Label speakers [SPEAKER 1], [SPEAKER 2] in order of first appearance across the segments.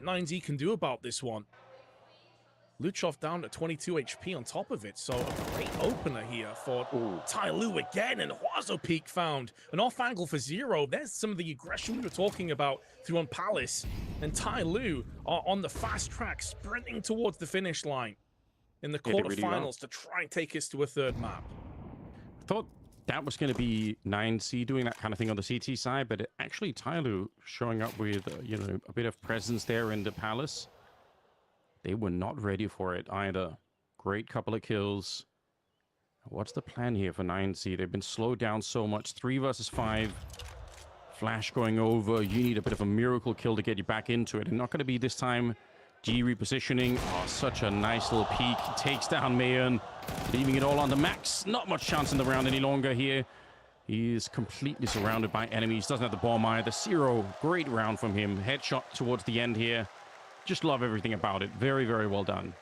[SPEAKER 1] 9Z can do about this one. Luchov down to 22 HP on top of it, so a great opener here for TYLOO again, and Huazo Peak found an off angle for Zero. There's some of the aggression we were talking about through on Palace, and TYLOO are on the fast track, sprinting towards the finish line in the quarterfinals to try and take us to a third map.
[SPEAKER 2] I thought that was going to be 9C doing that kind of thing on the CT side, but actually TYLOO showing up with you know, a bit of presence there in the Palace. They were not ready for it either. Great couple of kills. What's the plan here for 9C? They've been slowed down so much. 3 versus 5. Flash going over. You need a bit of a miracle kill to get you back into it. And not going to be this time. G repositioning. Oh, such a nice little peek. Takes down Mayan. Leaving it all on the Max. Not much chance in the round any longer here. He is completely surrounded by enemies. Doesn't have the bomb either. Zero. Great round from him. Headshot towards the end here. Just love everything about it. Very, very well done.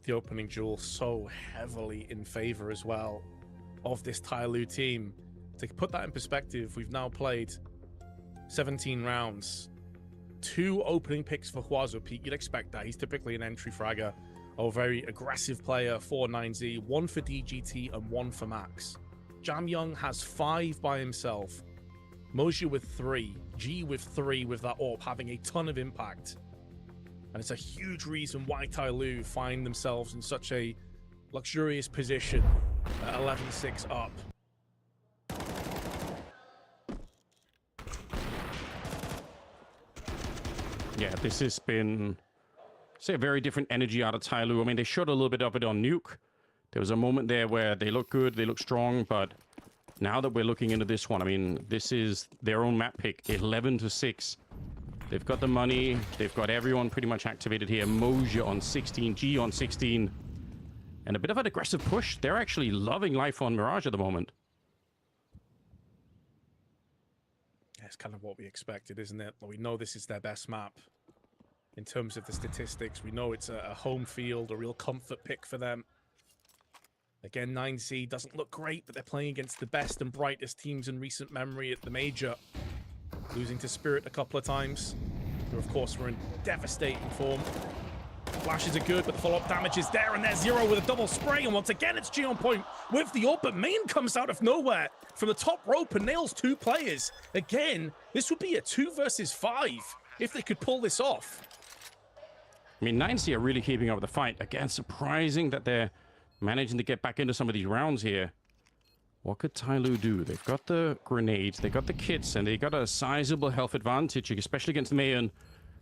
[SPEAKER 1] The opening duel so heavily in favor as well of this TYLOO team. To put that in perspective, we've now played 17 rounds. 2 opening picks for Huazo Peak. You'd expect that. He's typically an entry fragger or a very aggressive player for 9Z. 1 for DGT and 1 for Max. Jam Young has 5 by himself. Moju with 3, G with 3 with that AWP having a ton of impact. And it's a huge reason why TYLOO find themselves in such a luxurious position at 11-6 up.
[SPEAKER 2] Yeah, this has been, say, a very different energy out of TYLOO. I mean, they showed a little bit of it on Nuke. There was a moment there where they look good, they look strong, but now that we're looking into this one, I mean, this is their own map pick, 11-6. They've got the money. They've got everyone pretty much activated here. Moja on 16, G on 16. And a bit of an aggressive push. They're actually loving life on Mirage at the moment.
[SPEAKER 1] That's kind of what we expected, isn't it? We know this is their best map in terms of the statistics. We know it's a home field, a real comfort pick for them. Again, 9C doesn't look great, but they're playing against the best and brightest teams in recent memory at the Major. Losing to Spirit a couple of times, who of course were in devastating form. Flashes are good, but the follow-up damage is there, and there's Zero with a double spray, and once again it's G on point with the AWP, but Main comes out of nowhere from the top rope and nails 2 players. Again, this would be a 2 versus 5 if they could pull this off.
[SPEAKER 2] I mean, 9C are really keeping up with the fight. Again, surprising that they're managing to get back into some of these rounds here. What could TYLOO do? They've got the grenades, they got the kits, and they got a sizable health advantage, especially against Mayan.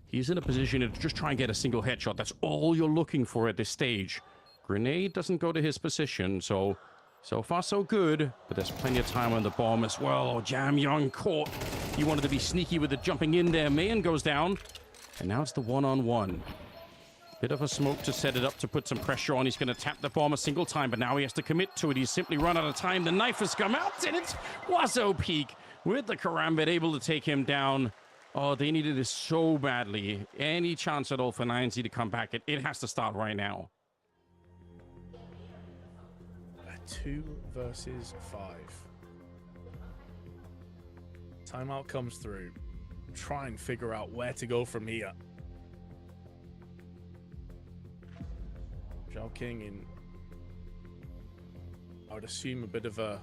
[SPEAKER 2] He's in a position to just try and get a single headshot. That's all you're looking for at this stage. Grenade doesn't go to his position, so far so good, but there's plenty of time on the bomb as well. Oh, Jam Young caught. He wanted to be sneaky with it, jumping in there. Mayan goes down, and now it's the one-on-one. Bit of a smoke to set it up to put some pressure on. He's going to tap the bomb a single time, but now he has to commit to it. He's simply run out of time. The knife has come out, and it's Huazo Peak with the Karambit able to take him down. Oh, they needed this so badly. Any chance at all for 9Z to come back? It has to start right now.
[SPEAKER 1] A 2 versus 5. Timeout comes through. Try and figure out where to go from here. Zhao King in, I would assume, a bit of a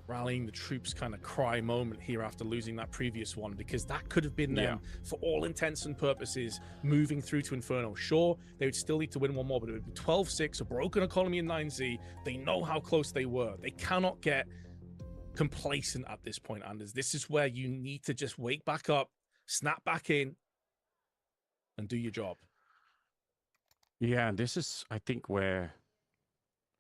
[SPEAKER 1] rallying the troops kind of cry moment here after losing that previous one, because that could have been them for all intents and purposes moving through to Inferno. Sure, they would still need to win one more, but it would be 12-6, a broken economy in 9Z. They know how close they were. They cannot get complacent at this point, Anders. This is where you need to just wake back up, snap back in, and do your job.
[SPEAKER 2] Yeah, this is, I think, where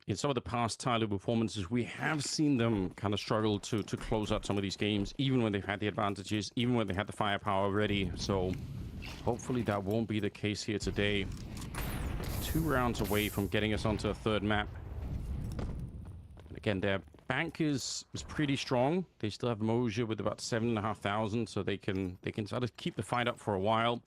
[SPEAKER 2] in some of the past TYLOO performances, we have seen them kind of struggle to close out some of these games, even when they've had the advantages, even when they had the firepower ready. So hopefully that won't be the case here today. 2 rounds away from getting us onto a third map. And again, their bank is pretty strong. They still have Moja with about 7,500, so they can sort of keep the fight up for a while.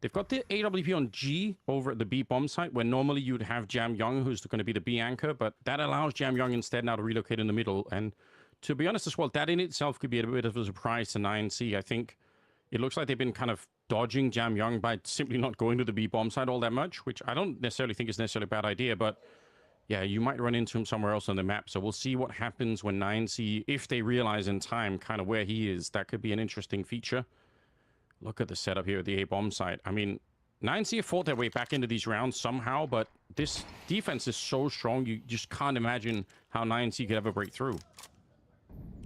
[SPEAKER 2] They've got the AWP on G over at the B bomb site, where normally you'd have Jam Young, who's going to be the B anchor, but that allows Jam Young instead now to relocate in the middle. And to be honest as well, that in itself could be a bit of a surprise to 9C. I think it looks like they've been kind of dodging Jam Young by simply not going to the B bomb side all that much, which I don't necessarily think is necessarily a bad idea, but yeah, you might run into him somewhere else on the map. So we'll see what happens when 9C, if they realize in time kind of where he is. That could be an interesting feature. Look at the setup here at the A bomb side. I mean, 9C have fought their way back into these rounds somehow, but this defense is so strong, you just can't imagine how 9C could ever break through.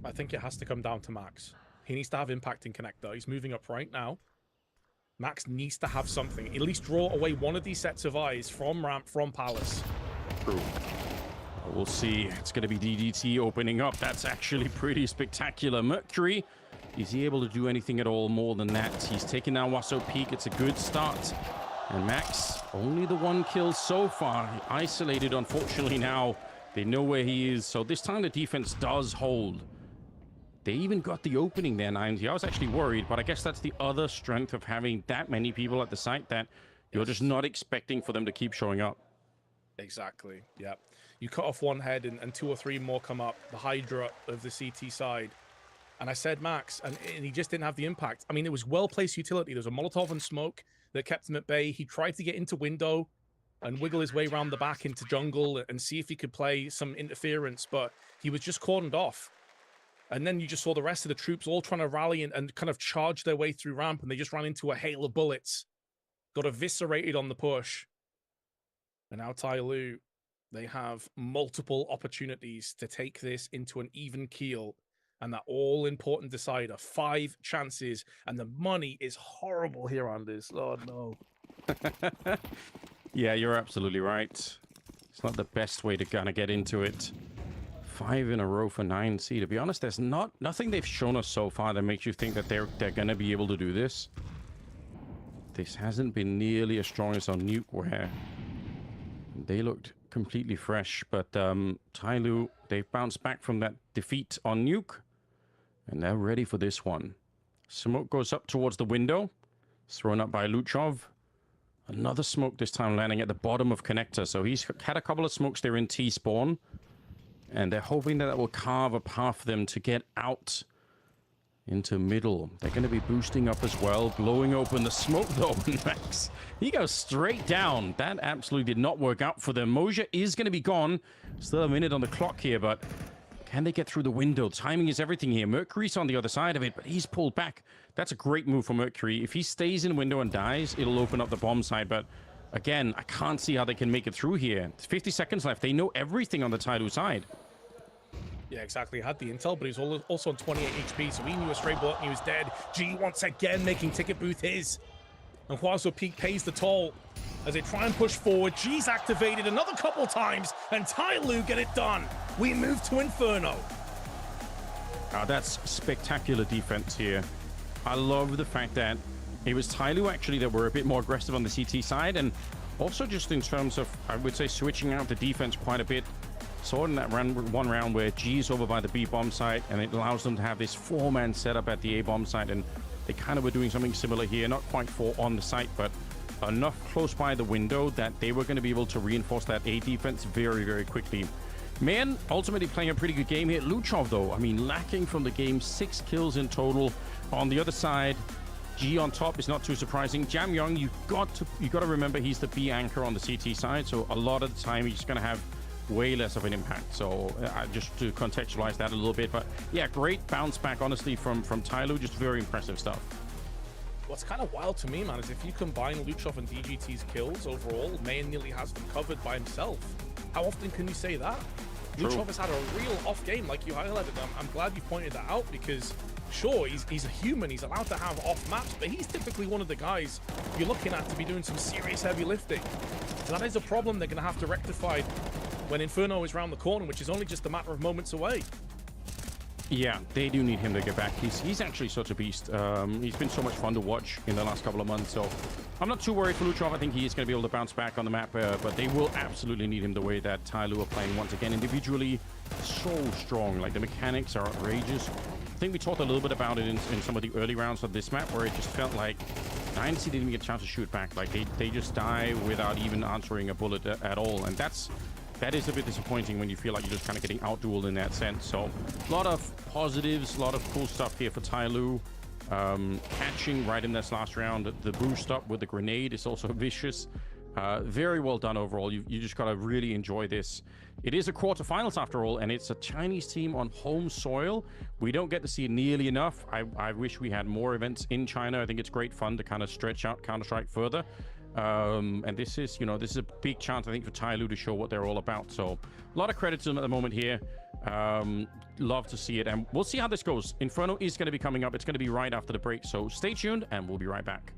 [SPEAKER 1] I think it has to come down to Max. He needs to have impact in connector. He's moving up right now. Max needs to have something. At least draw away one of these sets of eyes from ramp, from Palace.
[SPEAKER 2] True. We'll see. It's going to be DDT opening up. That's actually pretty spectacular. Mercury, is he able to do anything at all more than that? He's taking down Wasso Peak. It's a good start. And Max, only the one kill so far. Isolated, unfortunately, now. They know where he is. So this time the defense does hold. They even got the opening there, 9C. I was actually worried, but I guess that's the other strength of having that many people at the site, that you're just not expecting for them to keep showing up.
[SPEAKER 1] Exactly, yeah. You cut off one head and 2 or 3 more come up, the Hydra of the CT side. And I said Max, and he just didn't have the impact. I mean, it was well-placed utility. There was a Molotov and smoke that kept him at bay. He tried to get into window and wiggle his way around the back into jungle and see if he could play some interference, but he was just cordoned off. And then you just saw the rest of the troops all trying to rally and kind of charge their way through ramp, and they just ran into a hail of bullets. Got eviscerated on the push. And now TYLOO, they have multiple opportunities to take this into an even keel. And that all-important decider. 5 chances. And the money is horrible here on this. Oh, no.
[SPEAKER 2] Yeah, you're absolutely right. It's not the best way to kind of get into it. 5 in a row for 9C. To be honest, there's nothing they've shown us so far that makes you think that they're going to be able to do this. This hasn't been nearly as strong as on Nuke, where they looked completely fresh. But TYLOO, they've bounced back from that defeat on Nuke, and they're ready for this one. Smoke goes up towards the window. It's thrown up by Luchov. Another smoke, this time landing at the bottom of connector. So he's had a couple of smokes there in T-spawn. And they're hoping that will carve a path for them to get out into middle. They're going to be boosting up as well, blowing open the smoke though. Max, he goes straight down. That absolutely did not work out for them. Moja is going to be gone. Still a minute on the clock here, but can they get through the window? Timing is everything here. Mercury's on the other side of it, but he's pulled back. That's a great move for Mercury. If he stays in window and dies, it'll open up the bomb side, but again, I can't see how they can make it through here. There's 50 seconds left. They know everything on the TYLOO side.
[SPEAKER 1] Yeah, exactly. He had the intel, but he's also on 28 HP, so he knew a stray bullet and he was dead. G once again making Ticket Booth his. And Wasso Peak pays the toll as they try and push forward. G's activated another couple times, and TYLOO get it done. We move to Inferno.
[SPEAKER 2] That's spectacular defense here. I love the fact that it was TYLOO actually that were a bit more aggressive on the CT side, and also just in terms of, I would say, switching out the defense quite a bit. Saw in that one round where G's over by the B bomb site, and it allows them to have this 4-man setup at the A bomb site, and they kind of were doing something similar here. Not quite 4 on the site, but enough close by the window that they were going to be able to reinforce that A defense very, very quickly. Man, ultimately playing a pretty good game here. Luchov, though, I mean, lacking from the game, 6 kills in total. On the other side, G on top is not too surprising. Jam Young, you got to remember he's the B anchor on the CT side, so a lot of the time he's going to have way less of an impact. So just to contextualize that a little bit, but yeah, great bounce back, honestly, from TYLOO. Just very impressive stuff.
[SPEAKER 1] What's kind of wild to me, man, is if you combine Luchov and DGT's kills overall, Mayan nearly has them covered by himself. How often can you say that?
[SPEAKER 2] True.
[SPEAKER 1] Luchov has had a real off game, like you highlighted. I'm glad you pointed that out, because sure, he's a human, he's allowed to have off maps, but he's typically one of the guys you're looking at to be doing some serious heavy lifting. So that is a problem they're going to have to rectify when Inferno is around the corner, which is only just a matter of moments away.
[SPEAKER 2] Yeah, they do need him to get back. He's actually such a beast. He's been so much fun to watch in the last couple of months, so I'm not too worried for Luchov. I think he is going to be able to bounce back on the map, but they will absolutely need him the way that TYLOO are playing once again. Individually, so strong. Like, the mechanics are outrageous. I think we talked a little bit about it in some of the early rounds of this map, where it just felt like 9C didn't get a chance to shoot back. Like, they just die without even answering a bullet at all, and that's that is a bit disappointing when you feel like you're just kind of getting outdueled in that sense. So a lot of positives, a lot of cool stuff here for TYLOO. Catching right in this last round, the boost up with the grenade is also vicious. Very well done overall. You just got to really enjoy this. It is a quarterfinals after all, and it's a Chinese team on home soil. We don't get to see it nearly enough. I wish we had more events in China. I think it's great fun to kind of stretch out Counter-Strike further. And this is, you know, this is a big chance, I think, for TYLOO to show what they're all about. So a lot of credit to them at the moment here. Love to see it, and we'll see how this goes. Inferno is going to be coming up. It's going to be right after the break, so stay tuned, and we'll be right back.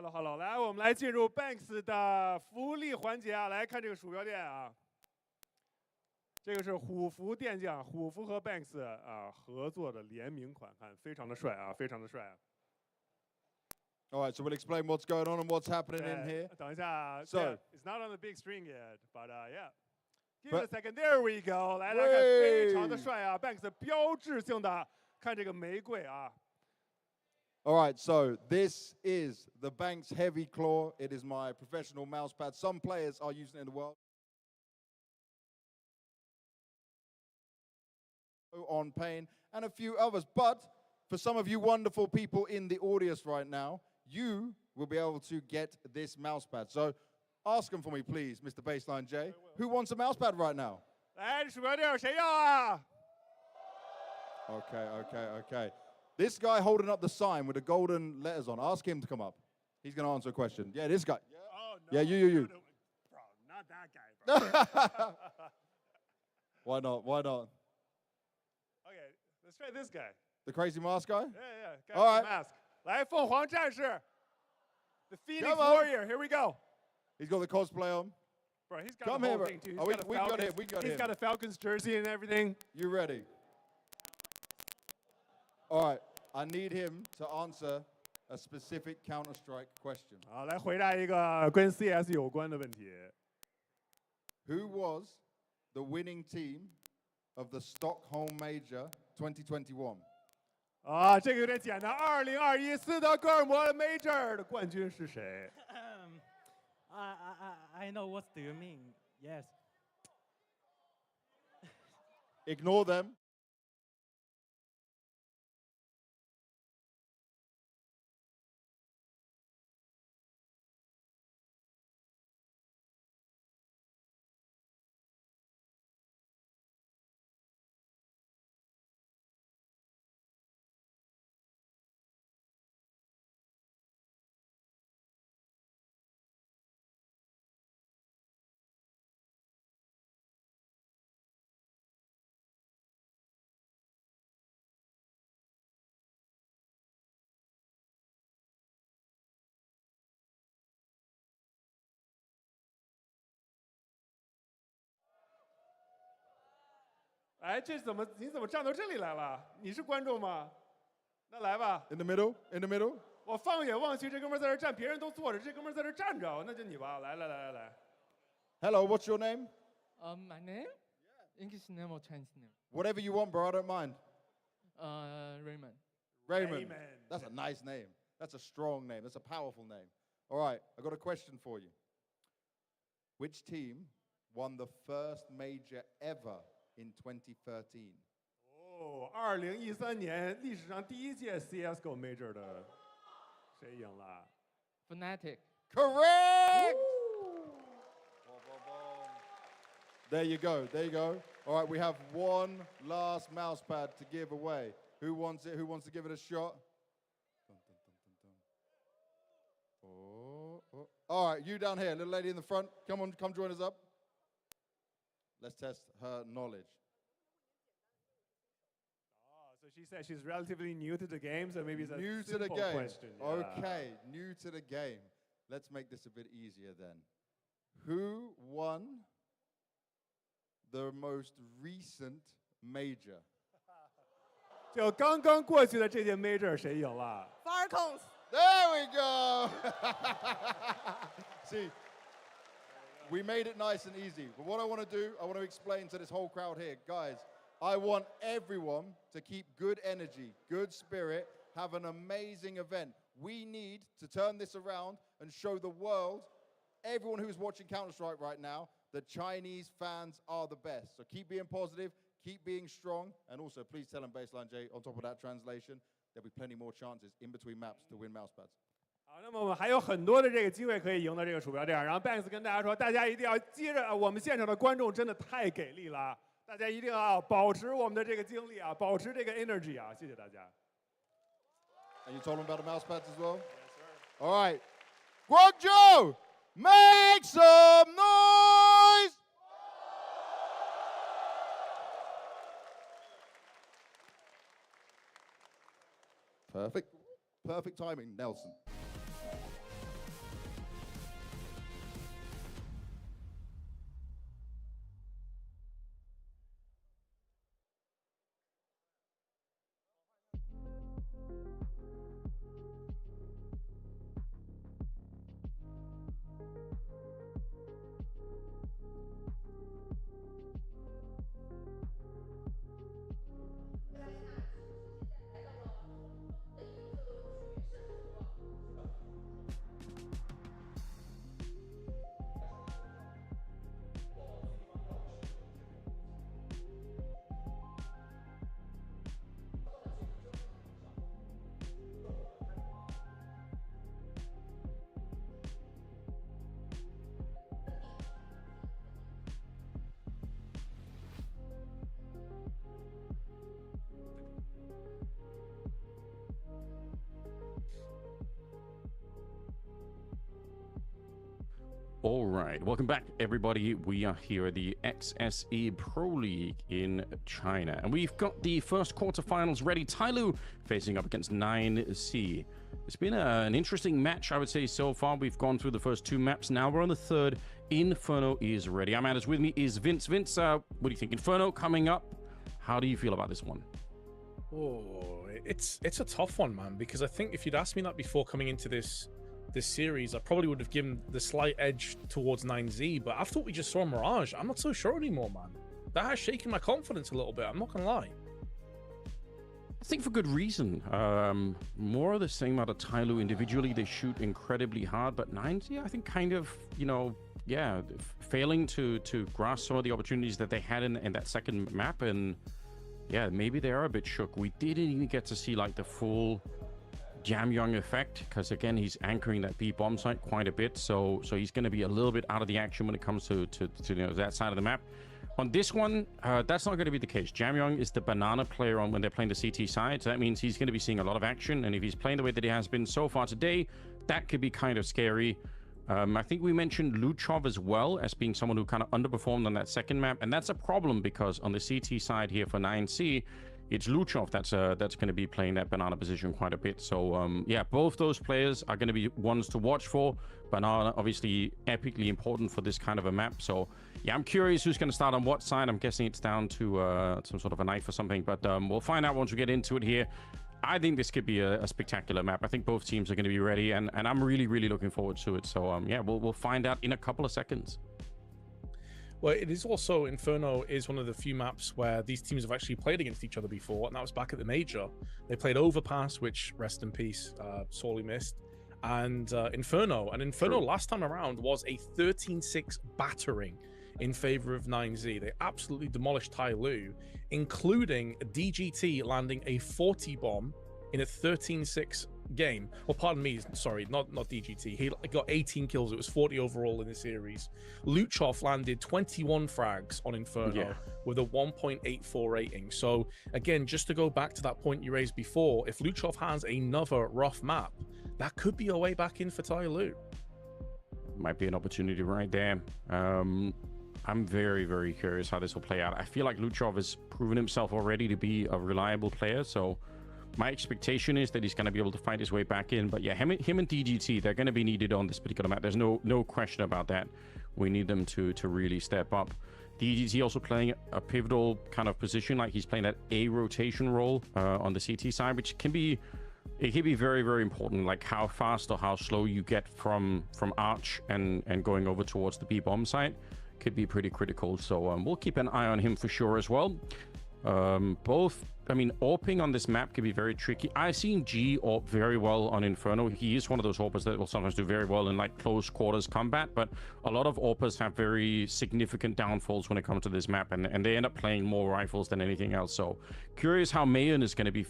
[SPEAKER 3] Hello，来，我们来进入 Banks 的福利环节啊，来看这个鼠标垫啊。这个是虎符电匠，虎符和 Banks 啊合作的联名款，看非常的帅啊，非常的帅啊。
[SPEAKER 4] All right, so we'll explain what's going on and what's happening in here.
[SPEAKER 3] 等一下
[SPEAKER 4] So
[SPEAKER 3] yeah, it's not on the big screen yet, but yeah. Give it a second. There we go. 来看，非常的帅啊 ！Banks 标志性的，看这个玫瑰啊。
[SPEAKER 4] All right, so this is the Banks Heavy Claw. It is my professional mousepad. Some players are using it in the world. On Pain and a few others. But for some of you wonderful people in the audience right now, you will be able to get this mousepad. So ask them for me, please, Mr. Baseline J. Who wants a mousepad right now?
[SPEAKER 3] 来，鼠标垫谁要啊？
[SPEAKER 4] Okay. This guy holding up the sign with the golden letters on. Ask him to come up. He's going to answer a question. Yeah, this guy.
[SPEAKER 3] Oh, no.
[SPEAKER 4] Yeah, you.
[SPEAKER 3] Bro, not that guy, bro.
[SPEAKER 4] Why not?
[SPEAKER 3] Okay, let's try this guy.
[SPEAKER 4] The crazy mask guy?
[SPEAKER 3] Yeah. Guy
[SPEAKER 4] All
[SPEAKER 3] with the
[SPEAKER 4] right.
[SPEAKER 3] mask. 来，凤凰战士 The Phoenix
[SPEAKER 4] Come on.
[SPEAKER 3] Warrior. Here we go.
[SPEAKER 4] He's got the cosplay on.
[SPEAKER 3] Bro, he's got
[SPEAKER 4] Come
[SPEAKER 3] the
[SPEAKER 4] here,
[SPEAKER 3] whole
[SPEAKER 4] bro.
[SPEAKER 3] thing, too.
[SPEAKER 4] Oh, we got him. We got
[SPEAKER 3] He's
[SPEAKER 4] him.
[SPEAKER 3] got a Falcons jersey and everything.
[SPEAKER 4] You ready? All right. I need him to answer a specific Counter-Strike question.
[SPEAKER 3] 好，来回答一个跟 CS 有关的问题。
[SPEAKER 4] Who was the winning team of the Stockholm Major 2021?
[SPEAKER 3] 啊，这个有点简单。2021斯德哥尔摩 Major 的冠军是谁？
[SPEAKER 5] I know what do you mean. Yes.
[SPEAKER 4] Ignore them.
[SPEAKER 3] In
[SPEAKER 4] In the middle.
[SPEAKER 3] 我放眼望去，这哥们儿在这站，别人都坐着，这哥们儿在这站着，那就你吧。来。
[SPEAKER 4] Hello, what's your name?
[SPEAKER 5] My name? English name or Chinese name?
[SPEAKER 4] Whatever you want, bro. I don't mind.
[SPEAKER 5] Raymond.
[SPEAKER 4] Raymond.
[SPEAKER 3] Raymond.
[SPEAKER 4] That's a nice name. That's a strong name. That's a powerful name. All right, I got a question for you. Which team won the first major ever in 2013?
[SPEAKER 3] 哦，2013年历史上第一届 CS:GO Major 的谁赢了？
[SPEAKER 5] Fnatic.
[SPEAKER 4] Correct! There you go. All right, we have one last mousepad to give away. Who wants it? Who wants to give it a shot? Oh. All right, you down here, little lady in the front. Come on, come join us up. Let's test her knowledge.
[SPEAKER 3] Oh, so she said she's relatively new to the game, so maybe it's a
[SPEAKER 4] New to the
[SPEAKER 3] simple
[SPEAKER 4] game.
[SPEAKER 3] question. Yeah.
[SPEAKER 4] Okay, new to the game. Let's make this a bit easier then. Who won the most recent major?
[SPEAKER 3] 就刚刚过去的这届 Major 谁赢了？
[SPEAKER 6] Falcons.
[SPEAKER 4] There we go. See, we made it nice and easy. But what I want to do, I want to explain to this whole crowd here. Guys, I want everyone to keep good energy, good spirit, have an amazing event. We need to turn this around and show the world, everyone who's watching Counter-Strike right now, that Chinese fans are the best. So keep being positive, keep being strong, and also please tell them, Baseline J, on top of that translation, there'll be plenty more chances in between maps to win mousepads.
[SPEAKER 3] 好，那么我们还有很多的这个机会可以赢得这个鼠标垫。然后 Banks 跟大家说，大家一定要接着，我们现场的观众真的太给力了，大家一定要保持我们的这个精力啊，保持这个 energy 啊，谢谢大家。
[SPEAKER 4] And you told them about the mousepads as well?
[SPEAKER 3] Yes, sir.
[SPEAKER 4] All right. Guangzhou, make some noise! Perfect timing, Nelson.
[SPEAKER 2] All right, welcome back, everybody. We are here at the XSE Pro League in China, and we've got the first quarterfinals ready. TYLOO facing up against 9C. It's been an interesting match, I would say, so far. We've gone through the first two maps. Now we're on the third. Inferno is ready. I'm Anders. With me is Vince. Vince, what do you think? Inferno coming up. How do you feel about this one?
[SPEAKER 1] Oh, it's a tough one, man, because I think if you'd asked me that before coming into this series, I probably would have given the slight edge towards 9Z, but after what we just saw in Mirage, I'm not so sure anymore, man. That has shaken my confidence a little bit, I'm not gonna lie.
[SPEAKER 2] I think for good reason. More of the same out of TYLOO individually. They shoot incredibly hard, but 9Z, I think, kind of, you know, yeah, failing to grasp some of the opportunities that they had in that second map, and yeah, maybe they are a bit shook. We didn't even get to see like the full Jamyong effect, because again, he's anchoring that B bomb site quite a bit, so he's going to be a little bit out of the action when it comes to you know, that side of the map. On this one, that's not going to be the case. Jamyong is the banana player on when they're playing the CT side, so that means he's going to be seeing a lot of action, and if he's playing the way that he has been so far today, that could be kind of scary. I think we mentioned Luchov as well as being someone who kind of underperformed on that second map, and that's a problem because on the CT side here for 9C, it's Luchov that's going to be playing that banana position quite a bit. So yeah, both those players are going to be ones to watch for. Banana obviously epically important for this kind of a map. So yeah, I'm curious who's going to start on what side. I'm guessing it's down to some sort of a knife or something, but we'll find out once we get into it here. I think this could be a spectacular map. I think both teams are going to be ready, and I'm really looking forward to it. So yeah, we'll find out in a couple of seconds.
[SPEAKER 1] Well, it is also, Inferno is one of the few maps where these teams have actually played against each other before, and that was back at the Major. They played Overpass, which, rest in peace, sorely missed, and Inferno. And Inferno last time around was a 13-6 battering in favor of 9Z. They absolutely demolished TYLOO, including DGT landing a 40 bomb in a 13-6 game. Well, pardon me, sorry, not DGT. He got 18 kills. It was 40 overall in the series. Luchov landed 21 frags on Inferno with a 1.84 rating. So again, just to go back to that point you raised before, if Luchov has another rough map, that could be a way back in for TYLOO.
[SPEAKER 2] Might be an opportunity right there. I'm very curious how this will play out. I feel like Luchov has proven himself already to be a reliable player, so my expectation is that he's going to be able to fight his way back in. But yeah, him and DGT, they're going to be needed on this particular map. There's no question about that. We need them to really step up. DGT also playing a pivotal kind of position, like he's playing that A rotation role on the CT side, which can be very important, like how fast or how slow you get from Arch and going over towards the B bomb site could be pretty critical. So we'll keep an eye on him for sure as well. Both, I mean, AWPing on this map can be very tricky. I've seen G AWP very well on Inferno. He is one of those AWPers that will sometimes do very well in like close quarters combat, but a lot of AWPers have very significant downfalls when it comes to this map, and they end up playing more rifles than anything else. So curious how Mayon is going to be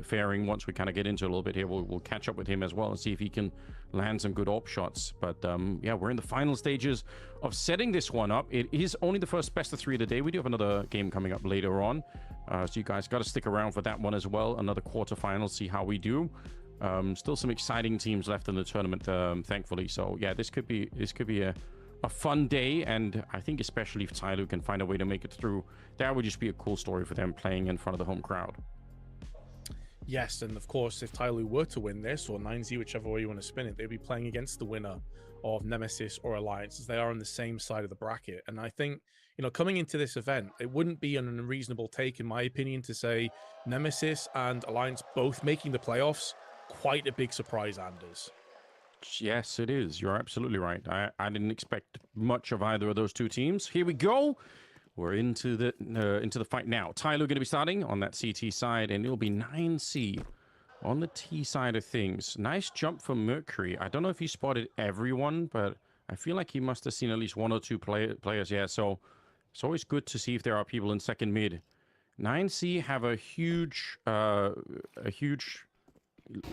[SPEAKER 2] faring once we kind of get into a little bit here. We'll catch up with him as well and see if he can land some good AWP shots. But yeah, we're in the final stages of setting this one up. It is only the first best of 3 of the day. We do have another game coming up later on. So you guys got to stick around for that one as well. Another quarterfinal, see how we do. Still some exciting teams left in the tournament, thankfully. So yeah, this could be a fun day, and I think especially if TYLOO can find a way to make it through, that would just be a cool story for them playing in front of the home crowd.
[SPEAKER 1] Yes, and of course, if TYLOO were to win this, or 9Z, whichever way you want to spin it, they'd be playing against the winner of Nemesis or Alliance, as they are on the same side of the bracket. And I think, you know, coming into this event, it wouldn't be an unreasonable take, in my opinion, to say Nemesis and Alliance both making the playoffs. Quite a big surprise, Anders.
[SPEAKER 2] Yes, it is. You're absolutely right. I didn't expect much of either of those two teams. Here we go. We're into the fight now. TYLOO going to be starting on that CT side, and it'll be 9C on the T side of things. Nice jump from Mercury. I don't know if he spotted everyone, but I feel like he must have seen at least 1 or 2 players. Yeah, so it's always good to see if there are people in second mid. 9C have a huge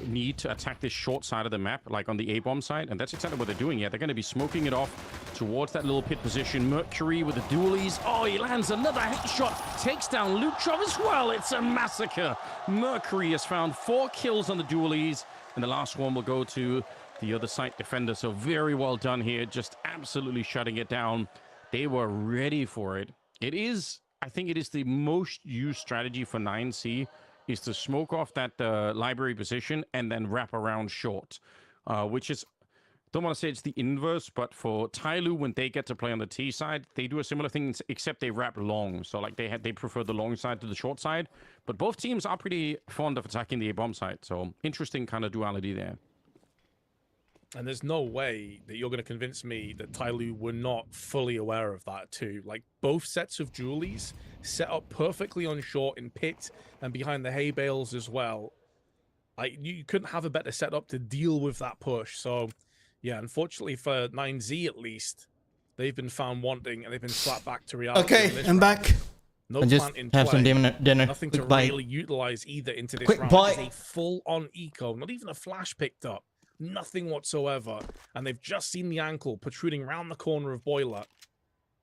[SPEAKER 2] need to attack this short side of the map, like on the A-bomb side, and that's exactly what they're doing here. They're going to be smoking it off towards that little pit position. Mercury with the dualies. Oh, he lands another headshot. Takes down Luchov as well. It's a massacre. Mercury has found 4 kills on the dualies, and the last one will go to the other side defender. So very well done here, just absolutely shutting it down. They were ready for it. I think it is the most used strategy for 9C, is to smoke off that library position and then wrap around short, which is, don't want to say it's the inverse, but for TYLOO, when they get to play on the T side, they do a similar thing, except they wrap long. So like they prefer the long side to the short side. But both teams are pretty fond of attacking the A-bomb side. So interesting kind of duality there.
[SPEAKER 1] And there's no way that you're going to convince me that TYLOO were not fully aware of that too. Like, both sets of Julies set up perfectly on short in pit and behind the hay bales as well. Like, you couldn't have a better setup to deal with that push. So, yeah, unfortunately for 9Z at least, they've been found wanting and they've been slapped back to reality.
[SPEAKER 6] Okay, I'm back.
[SPEAKER 1] No
[SPEAKER 6] I just
[SPEAKER 1] plant in
[SPEAKER 6] have
[SPEAKER 1] play.
[SPEAKER 6] some dinner.
[SPEAKER 1] Nothing
[SPEAKER 6] Quick
[SPEAKER 1] to
[SPEAKER 6] bite.
[SPEAKER 1] really utilize either into this
[SPEAKER 6] Quick
[SPEAKER 1] round.
[SPEAKER 6] bite.
[SPEAKER 1] It's a full-on eco, not even a flash picked up. Nothing whatsoever. And they've just seen the ankle protruding around the corner of Boiler.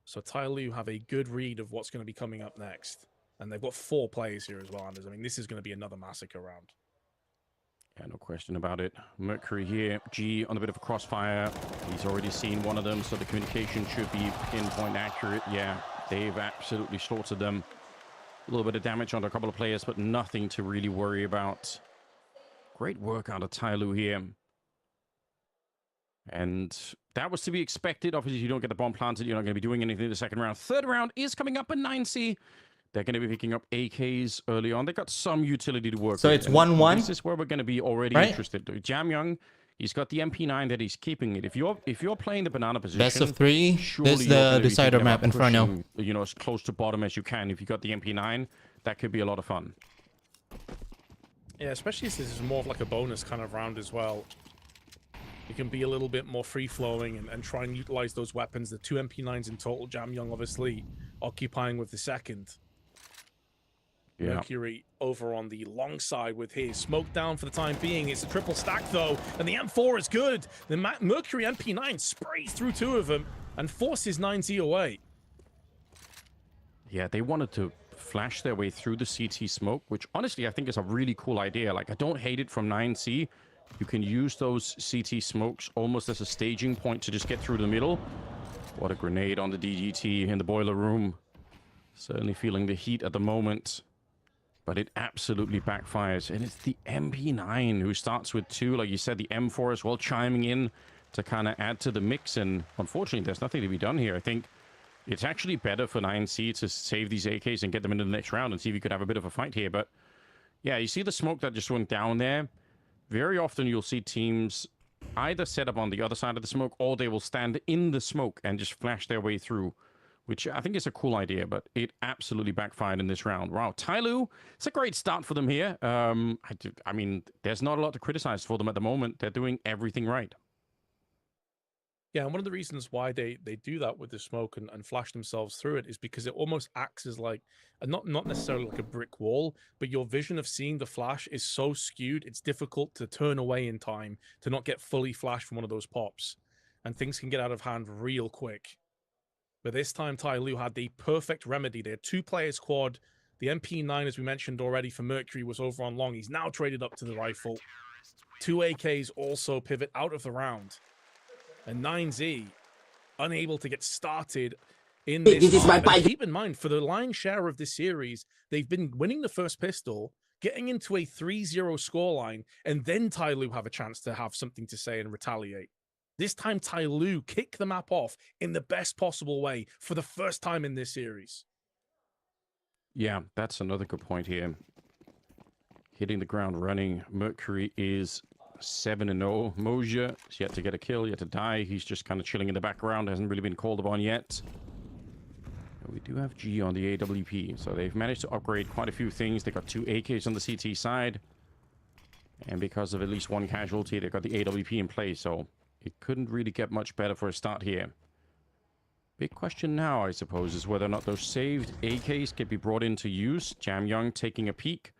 [SPEAKER 1] So TYLOO have a good read of what's going to be coming up next. And they've got 4 players here as well, Anders. I mean, this is going to be another massacre round.
[SPEAKER 2] Yeah, no question about it. Mercury here, G on a bit of a crossfire. He's already seen one of them, so the communication should be pinpoint accurate. Yeah, they've absolutely slaughtered them. A little bit of damage on a couple of players, but nothing to really worry about. Great work out of TYLOO here. And that was to be expected. Obviously, if you don't get the bomb planted, you're not going to be doing anything in the second round. Third round is coming up in 9C. They're going to be picking up AKs early on. They got some utility to work with.
[SPEAKER 6] So it's 1-1.
[SPEAKER 2] This is where we're going to be already interested. Jam Young, he's got the MP9 that he's keeping it. If you're playing the banana position,
[SPEAKER 6] Best of 3.
[SPEAKER 2] surely
[SPEAKER 6] This is
[SPEAKER 2] you're
[SPEAKER 6] the
[SPEAKER 2] gonna be
[SPEAKER 6] decider
[SPEAKER 2] thinking
[SPEAKER 6] map
[SPEAKER 2] about
[SPEAKER 6] Inferno.
[SPEAKER 2] pushing, you know, as close to bottom as you can. If you got the MP9, that could be a lot of fun.
[SPEAKER 1] Yeah, especially if this is more of like a bonus kind of round as well. You can be a little bit more free-flowing and try and utilize those weapons. The 2 MP9s in total, Jam Young obviously occupying with the second.
[SPEAKER 2] Yeah.
[SPEAKER 1] Mercury over on the long side with his smoke down for the time being. It's a triple stack though, and the M4 is good. The Mercury MP9 sprays through 2 of them and forces 9Z away.
[SPEAKER 2] Yeah, they wanted to flash their way through the CT smoke, which honestly I think is a really cool idea. Like, I don't hate it from 9C. You can use those CT smokes almost as a staging point to just get through the middle. What a grenade on the DGT in the boiler room. Certainly feeling the heat at the moment. But it absolutely backfires. And it's the MP9 who starts with 2. Like you said, the M4 as well chiming in to kind of add to the mix. And unfortunately, there's nothing to be done here. I think it's actually better for 9C to save these AKs and get them into the next round and see if you could have a bit of a fight here. But yeah, you see the smoke that just went down there. Very often you'll see teams either set up on the other side of the smoke or they will stand in the smoke and just flash their way through, which I think is a cool idea, but it absolutely backfired in this round. Wow, TYLOO, it's a great start for them here. I mean, there's not a lot to criticize for them at the moment. They're doing everything right.
[SPEAKER 1] Yeah, and one of the reasons why they do that with the smoke and flash themselves through it is because it almost acts as like, not necessarily like a brick wall, but your vision of seeing the flash is so skewed, it's difficult to turn away in time to not get fully flashed from one of those pops. And things can get out of hand real quick. But this time, TYLOO had the perfect remedy. They had 2 players quad. The MP9, as we mentioned already, for Mercury was over on long. He's now traded up to the rifle. 2 AKs also pivot out of the round. And 9Z, unable to get started in this. And keep in mind, for the lion's share of this series, they've been winning the first pistol, getting into a 3-0 scoreline, and then TYLOO have a chance to have something to say and retaliate. This time, TYLOO kick the map off in the best possible way for the first time in this series.
[SPEAKER 2] Yeah, that's another good point here. Hitting the ground running. Mercury is 7-0. Mosier is yet to get a kill, yet to die. He's just kind of chilling in the background, hasn't really been called upon yet. We do have G on the AWP, so they've managed to upgrade quite a few things. They got 2 AKs on the CT side, and because of at least 1 casualty, they got the AWP in play, so it couldn't really get much better for a start here. Big question now, I suppose, is whether or not those saved AKs can be brought into use. Jam Young taking a peek.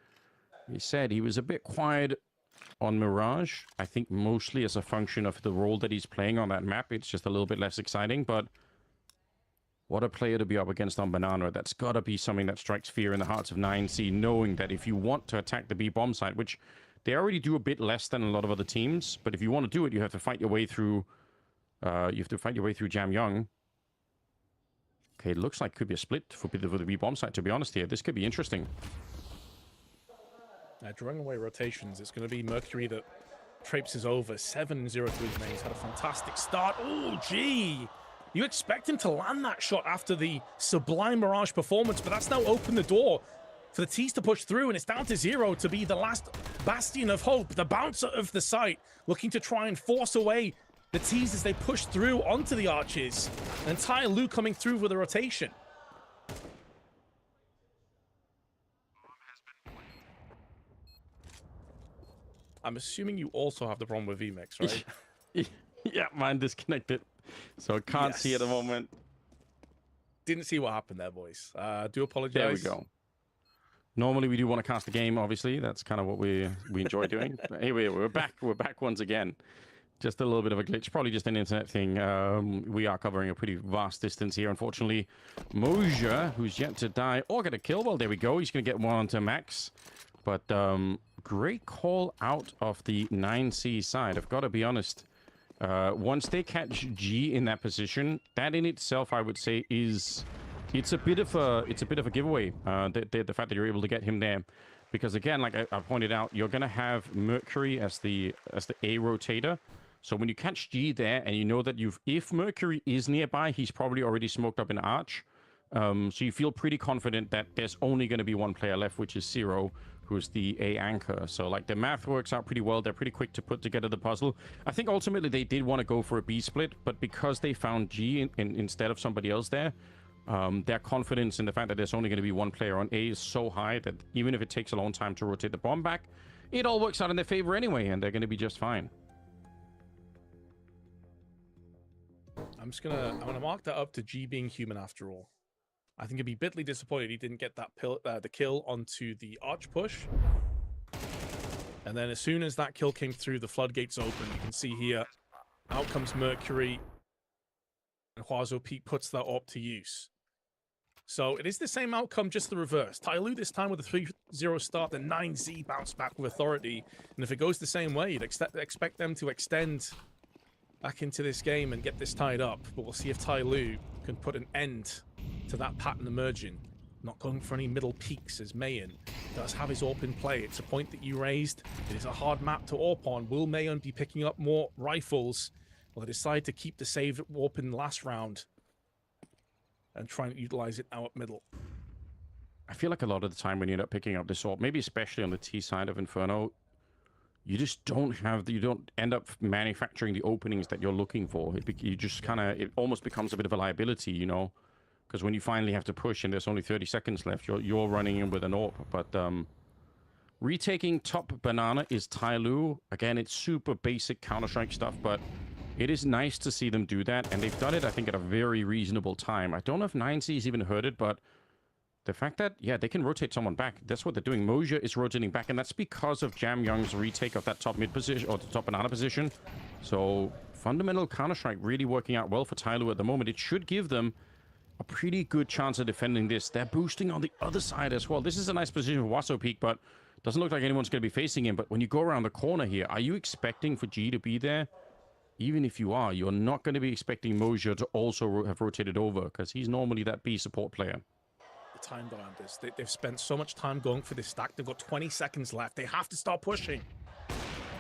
[SPEAKER 2] He said he was a bit quiet on Mirage. I think mostly as a function of the role that he's playing on that map. It's just a little bit less exciting, but what a player to be up against on Banana. That's got to be something that strikes fear in the hearts of 9C, knowing that if you want to attack the B bomb site, which They already do a bit less than a lot of other teams, but if you want to do it, you have to fight your way through. Jam Young. Okay, it looks like could be a split for the B bomb side. To be honest, here, this could be interesting.
[SPEAKER 1] Drawing away rotations, it's going to be Mercury that traipses over 7-0 to his main. He's had a fantastic start. Oh, gee! You expect him to land that shot after the sublime Mirage performance, but that's now opened the door for the T's to push through, and it's down to 0 to be the last bastion of hope, the bouncer of the site, looking to try and force away the T's as they push through onto the arches, and TYLOO coming through with a rotation. I'm assuming you also have the problem with VMix, right?
[SPEAKER 2] Yeah, mine disconnected, so I can't see at the moment.
[SPEAKER 1] Didn't see what happened there, boys. Do apologize.
[SPEAKER 2] There we go. Normally we do want to cast the game, obviously. That's kind of what we enjoy doing. But anyway, we're back. We're back once again. Just a little bit of a glitch, probably just an internet thing. We are covering a pretty vast distance here, unfortunately. Moja, who's yet to die or get a kill. Well, there we go. He's going to get one onto Max. But great call out of the 9C side. I've got to be honest. Once they catch G in that position, that in itself, I would say, is it's a bit of a giveaway. The fact that you're able to get him there, because again, like I pointed out, you're going to have Mercury as the A rotator. So when you catch G there, and you know that if Mercury is nearby, he's probably already smoked up an arch. So you feel pretty confident that there's only going to be one player left, which is Zero, who's the A anchor. So like the math works out pretty well. They're pretty quick to put together the puzzle. I think ultimately they did want to go for a B split, but because they found G instead of somebody else there, their confidence in the fact that there's only going to be one player on A is so high that even if it takes a long time to rotate the bomb back, it all works out in their favor anyway, and they're going to be just fine.
[SPEAKER 1] I'm gonna mark that up to G being human after all. I think he'd be bitterly disappointed he didn't get that the kill onto the arch push. And then as soon as that kill came through, the floodgates open. You can see here, out comes Mercury, and Huazo Peak puts that up to use. So it is the same outcome, just the reverse. TYLOO this time with a 3-0 start, the 9Z bounce back with authority. And if it goes the same way, you'd expect them to extend back into this game and get this tied up. But we'll see if TYLOO can put an end to that pattern emerging. Not going for any middle peaks as Mayan does have his AWP in play. It's a point that you raised. It is a hard map to AWP on. Will Mayan be picking up more rifles? Will they decide to keep the saved AWP in the last round and try and utilize it now at middle?
[SPEAKER 2] I feel like a lot of the time when you end up picking up this AWP, maybe especially on the T side of Inferno, you just don't end up manufacturing the openings that you're looking for. You just it almost becomes a bit of a liability, you know, because when you finally have to push and there's only 30 seconds left, you're running in with an AWP. But retaking top banana is TYLOO. Again, it's super basic Counter-Strike stuff, but it is nice to see them do that, and they've done it, I think, at a very reasonable time. I don't know if 9C's even heard it, but the fact that, yeah, they can rotate someone back, that's what they're doing. Moja is rotating back, and that's because of Jam Young's retake of that top mid position, or the top banana position. So, fundamental Counter-Strike really working out well for TYLOO at the moment. It should give them a pretty good chance of defending this. They're boosting on the other side as well. This is a nice position for Huazo Peak, but doesn't look like anyone's going to be facing him. But when you go around the corner here, are you expecting for G to be there? Even if you are, you're not going to be expecting Moja to also have rotated over, because he's normally that B support player.
[SPEAKER 1] Time around this. They've spent so much time going for this stack. They've got 20 seconds left. They have to start pushing.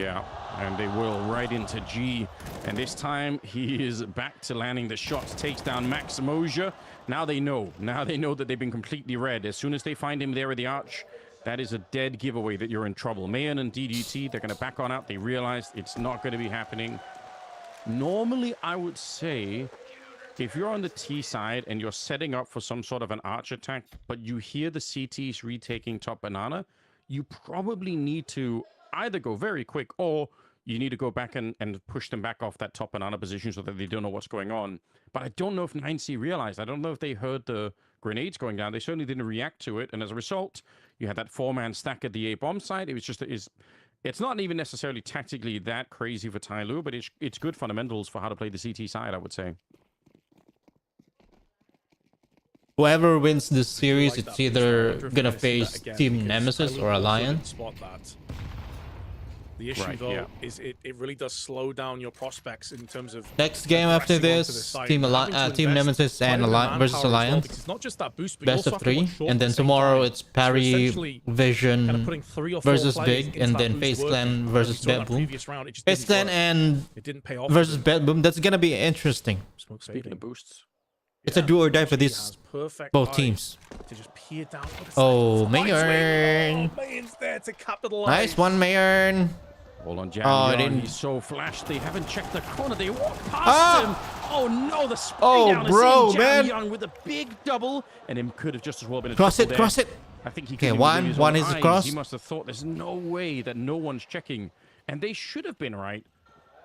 [SPEAKER 2] Yeah, and they will right into G. And this time he is back to landing the shots. Takes down Max Moja. Now they know. Now they know that they've been completely red. As soon as they find him there at the arch, that is a dead giveaway that you're in trouble. Mayan and DDT, they're going to back on out. They realize it's not going to be happening. Normally, I would say, if you're on the T side and you're setting up for some sort of an arch attack, but you hear the CTs retaking top banana, you probably need to either go very quick or you need to go back and push them back off that top banana position so that they don't know what's going on. But I don't know if 9C realized. I don't know if they heard the grenades going down. They certainly didn't react to it. And as a result, you had that 4-man stack at the A bomb side. It was just, it's not even necessarily tactically that crazy for TYLOO, but it's good fundamentals for how to play the CT side, I would say.
[SPEAKER 6] Whoever wins this series, it's either gonna face Team Nemesis or Alliance.
[SPEAKER 1] The issue,
[SPEAKER 2] Right,
[SPEAKER 1] though,
[SPEAKER 2] yeah.
[SPEAKER 1] is it really does slow down your prospects in terms of
[SPEAKER 6] Next game after
[SPEAKER 1] progressing onto the
[SPEAKER 6] this,
[SPEAKER 1] site
[SPEAKER 6] Team
[SPEAKER 1] and having to
[SPEAKER 6] Team
[SPEAKER 1] invest
[SPEAKER 6] Nemesis and
[SPEAKER 1] quite a bit of
[SPEAKER 6] versus
[SPEAKER 1] manpower as well,
[SPEAKER 6] Alliance.
[SPEAKER 1] because it's not just that boost, but you
[SPEAKER 6] Best
[SPEAKER 1] also
[SPEAKER 6] of
[SPEAKER 1] have to
[SPEAKER 6] 3,
[SPEAKER 1] watch short
[SPEAKER 6] and
[SPEAKER 1] at the
[SPEAKER 6] then
[SPEAKER 1] same
[SPEAKER 6] tomorrow
[SPEAKER 1] time.
[SPEAKER 6] it's
[SPEAKER 1] So
[SPEAKER 6] Parry,
[SPEAKER 1] essentially, kind of
[SPEAKER 6] Vision
[SPEAKER 1] putting 3 or 4
[SPEAKER 6] versus
[SPEAKER 1] players
[SPEAKER 6] Big,
[SPEAKER 1] into
[SPEAKER 6] and
[SPEAKER 1] that
[SPEAKER 6] then
[SPEAKER 1] boost
[SPEAKER 6] FaZe
[SPEAKER 1] working.
[SPEAKER 6] Clan
[SPEAKER 1] Whereas
[SPEAKER 6] versus
[SPEAKER 1] we saw in that
[SPEAKER 6] Bedboom.
[SPEAKER 1] previous round, it just
[SPEAKER 6] FaZe
[SPEAKER 1] didn't
[SPEAKER 6] Clan
[SPEAKER 1] work.
[SPEAKER 6] and
[SPEAKER 1] It didn't pay off for
[SPEAKER 6] versus
[SPEAKER 1] them.
[SPEAKER 6] Bedboom. That's gonna be interesting.
[SPEAKER 1] Smoke
[SPEAKER 2] Speaking
[SPEAKER 1] fading.
[SPEAKER 2] of boosts,
[SPEAKER 6] It's a do or die for
[SPEAKER 1] He
[SPEAKER 6] this
[SPEAKER 1] has perfect
[SPEAKER 6] both
[SPEAKER 1] eyes
[SPEAKER 6] teams.
[SPEAKER 1] to just peer down for the
[SPEAKER 6] Oh,
[SPEAKER 1] second time.
[SPEAKER 6] Mayern.
[SPEAKER 1] Oh, Mayern's there to capitalize.
[SPEAKER 6] Nice one, Mayern.
[SPEAKER 2] all on Jam
[SPEAKER 6] Oh, I
[SPEAKER 2] Young.
[SPEAKER 6] didn't-
[SPEAKER 2] He's so flashed. They haven't checked the corner. They walk past
[SPEAKER 6] Ah!
[SPEAKER 2] him. Oh no, the spray
[SPEAKER 6] Oh,
[SPEAKER 2] down.
[SPEAKER 6] bro,
[SPEAKER 2] is Jam
[SPEAKER 6] man.
[SPEAKER 2] Young with a big double, and him could have just as well been a
[SPEAKER 6] Cross
[SPEAKER 2] triple
[SPEAKER 6] it,
[SPEAKER 2] there.
[SPEAKER 6] cross it.
[SPEAKER 2] I think he
[SPEAKER 6] Okay,
[SPEAKER 2] couldn't
[SPEAKER 6] one-
[SPEAKER 2] believe his
[SPEAKER 6] one
[SPEAKER 2] own
[SPEAKER 6] is
[SPEAKER 2] eyes.
[SPEAKER 6] across.
[SPEAKER 2] He must have thought there's no way that no one's checking, and they should have been right.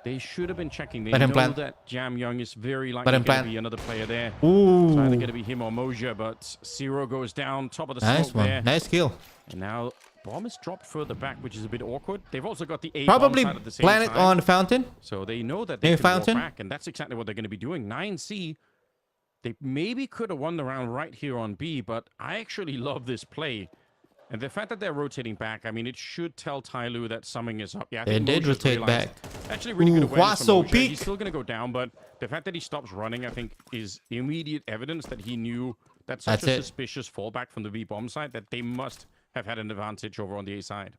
[SPEAKER 2] They should have been checking. They
[SPEAKER 6] Let him
[SPEAKER 2] know
[SPEAKER 6] plant.
[SPEAKER 2] that Jam Young is very
[SPEAKER 6] Let
[SPEAKER 2] likely
[SPEAKER 6] him
[SPEAKER 2] going to
[SPEAKER 6] plant.
[SPEAKER 2] be another player there.
[SPEAKER 6] Ooh.
[SPEAKER 2] It's either going to be him or Moja, but Zero goes down, top of the
[SPEAKER 6] Nice
[SPEAKER 2] smoke
[SPEAKER 6] one.
[SPEAKER 2] there.
[SPEAKER 6] Nice kill.
[SPEAKER 2] And now bomb is dropped further back, which is a bit awkward. They've also got the A
[SPEAKER 6] Probably
[SPEAKER 2] bomb side at the same
[SPEAKER 6] plant it
[SPEAKER 2] time.
[SPEAKER 6] on Fountain.
[SPEAKER 2] So they know that they
[SPEAKER 6] Maybe
[SPEAKER 2] can walk
[SPEAKER 6] Fountain?
[SPEAKER 2] back, and that's exactly what they're going to be doing. 9C, they maybe could have won the round right here on B, but I actually love this play. And the fact that they're rotating back, I mean, it should tell TYLOO that something is up. Yeah, I
[SPEAKER 6] They
[SPEAKER 2] think
[SPEAKER 6] did
[SPEAKER 2] Moja's
[SPEAKER 6] rotate
[SPEAKER 2] realized-
[SPEAKER 6] back.
[SPEAKER 2] Actually, really good
[SPEAKER 6] Ooh,
[SPEAKER 2] awareness from
[SPEAKER 6] Huaso
[SPEAKER 2] Moja.
[SPEAKER 6] peek.
[SPEAKER 2] He's still going to go down, but the fact that he stops running, I think, is immediate evidence that he knew that's such
[SPEAKER 6] That's
[SPEAKER 2] a
[SPEAKER 6] it.
[SPEAKER 2] suspicious fallback from the B bomb side that they must have had an advantage over on the A side.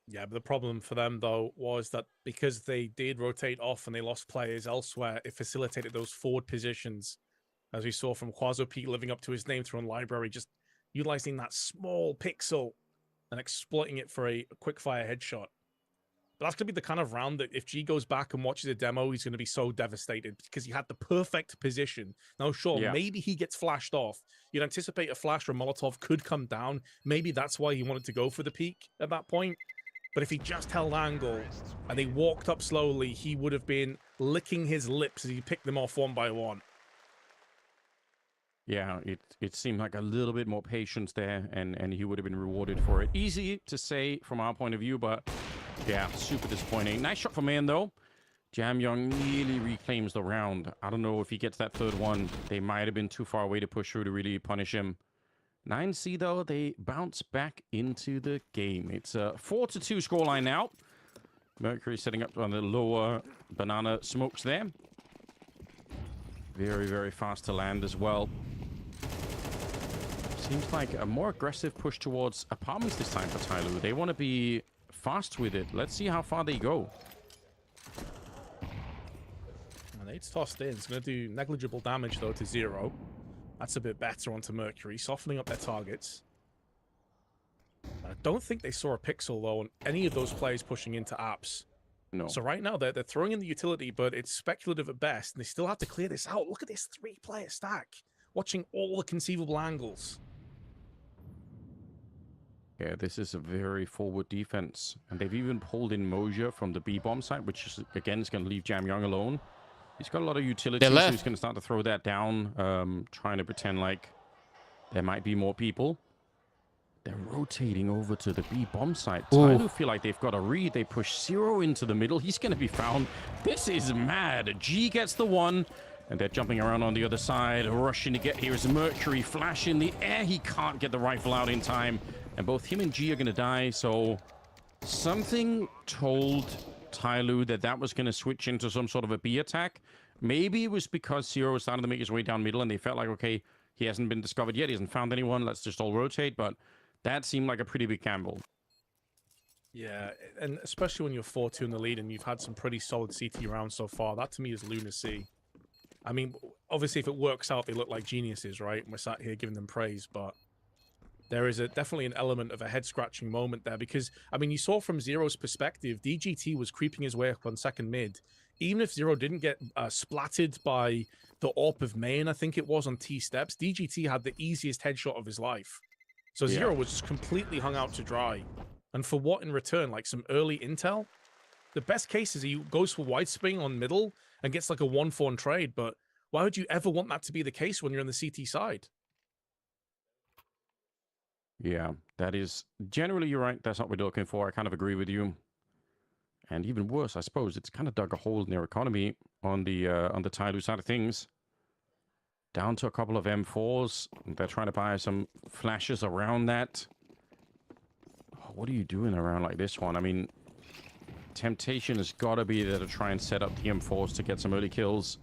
[SPEAKER 1] Yeah, but the problem for them, though, was that because they did rotate off and they lost players elsewhere, it facilitated those forward positions, as we saw from Quaso Peak living up to his name through on Library, just utilizing that small pixel and exploiting it for a quick fire headshot. But that's going to be the kind of round that if G goes back and watches a demo, he's going to be so devastated because he had the perfect position. Now, sure,
[SPEAKER 2] Yeah.
[SPEAKER 1] maybe he gets flashed off. You'd anticipate a flash or a Molotov could come down. Maybe that's why he wanted to go for the peak at that point. But if he just held angle and they walked up slowly, he would have been licking his lips as he picked them off one by one.
[SPEAKER 2] Yeah, it seemed like a little bit more patience there, and he would have been rewarded for it. Easy to say from our point of view, but yeah, super disappointing. Nice shot from Man, though. Jam Young nearly reclaims the round. I don't know if he gets that third one. They might have been too far away to push through to really punish him. 9C, though, they bounce back into the game. It's a 4-2 scoreline now. Mercury setting up on the lower banana smokes there. Very, very fast to land as well. Seems like a more aggressive push towards apartments this time for TYLOO. They want to be fast with it. Let's see how far they go.
[SPEAKER 1] And it's tossed in. It's going to do negligible damage, though, to Zero. That's a bit better onto Mercury, softening up their targets. I don't think they saw a pixel, though, on any of those players pushing into apps.
[SPEAKER 2] No.
[SPEAKER 1] So right now, they're throwing in the utility, but it's speculative at best, and they still have to clear this out. Look at this 3-player stack, watching all the conceivable angles.
[SPEAKER 2] Yeah, this is a very forward defense. And they've even pulled in Moja from the B-bomb side, which is, again, is going to leave Jam Young alone. He's got a lot of utility, so
[SPEAKER 6] left.
[SPEAKER 2] he's going to start to throw that down, trying to pretend like there might be more people. They're rotating over to the B-bomb side. TYLOO feel like they've got a read. They push Zero into the middle. He's going to be found. This is mad. G gets the one, and they're jumping around on the other side, rushing to get here as Mercury. Flash in the air. He can't get the rifle out in time, and both him and G are going to die, so something told TYLOO that was going to switch into some sort of a B attack. Maybe it was because Zero was starting to make his way down middle, and they felt like, okay, he hasn't been discovered yet. He hasn't found anyone. Let's just all rotate, but that seemed like a pretty big gamble.
[SPEAKER 1] Yeah, and especially when you're 4-2 in the lead and you've had some pretty solid CT rounds so far, that to me is lunacy. I mean, obviously, if it works out, they look like geniuses, right? And we're sat here giving them praise, but there is definitely an element of a head-scratching moment there because, I mean, you saw from Zero's perspective, DGT was creeping his way up on second mid. Even if Zero didn't get splattered by the AWP of Main, I think it was, on T-steps, DGT had the easiest headshot of his life. So
[SPEAKER 2] Yeah.
[SPEAKER 1] Zero was completely hung out to dry. And for what in return? Like some early intel? The best case is he goes for wide spring on middle and gets like a 1-4 trade, but why would you ever want that to be the case when you're on the CT side?
[SPEAKER 2] Yeah, that is generally, you're right. That's what we're looking for. I kind of agree with you. And even worse, I suppose, it's kind of dug a hole in their economy on the TYLOO side of things. Down to a couple of M4s. They're trying to buy some flashes around that. what do you do in a round like this one? I mean, temptation has got to be there to try and set up the M4s to get some early kills.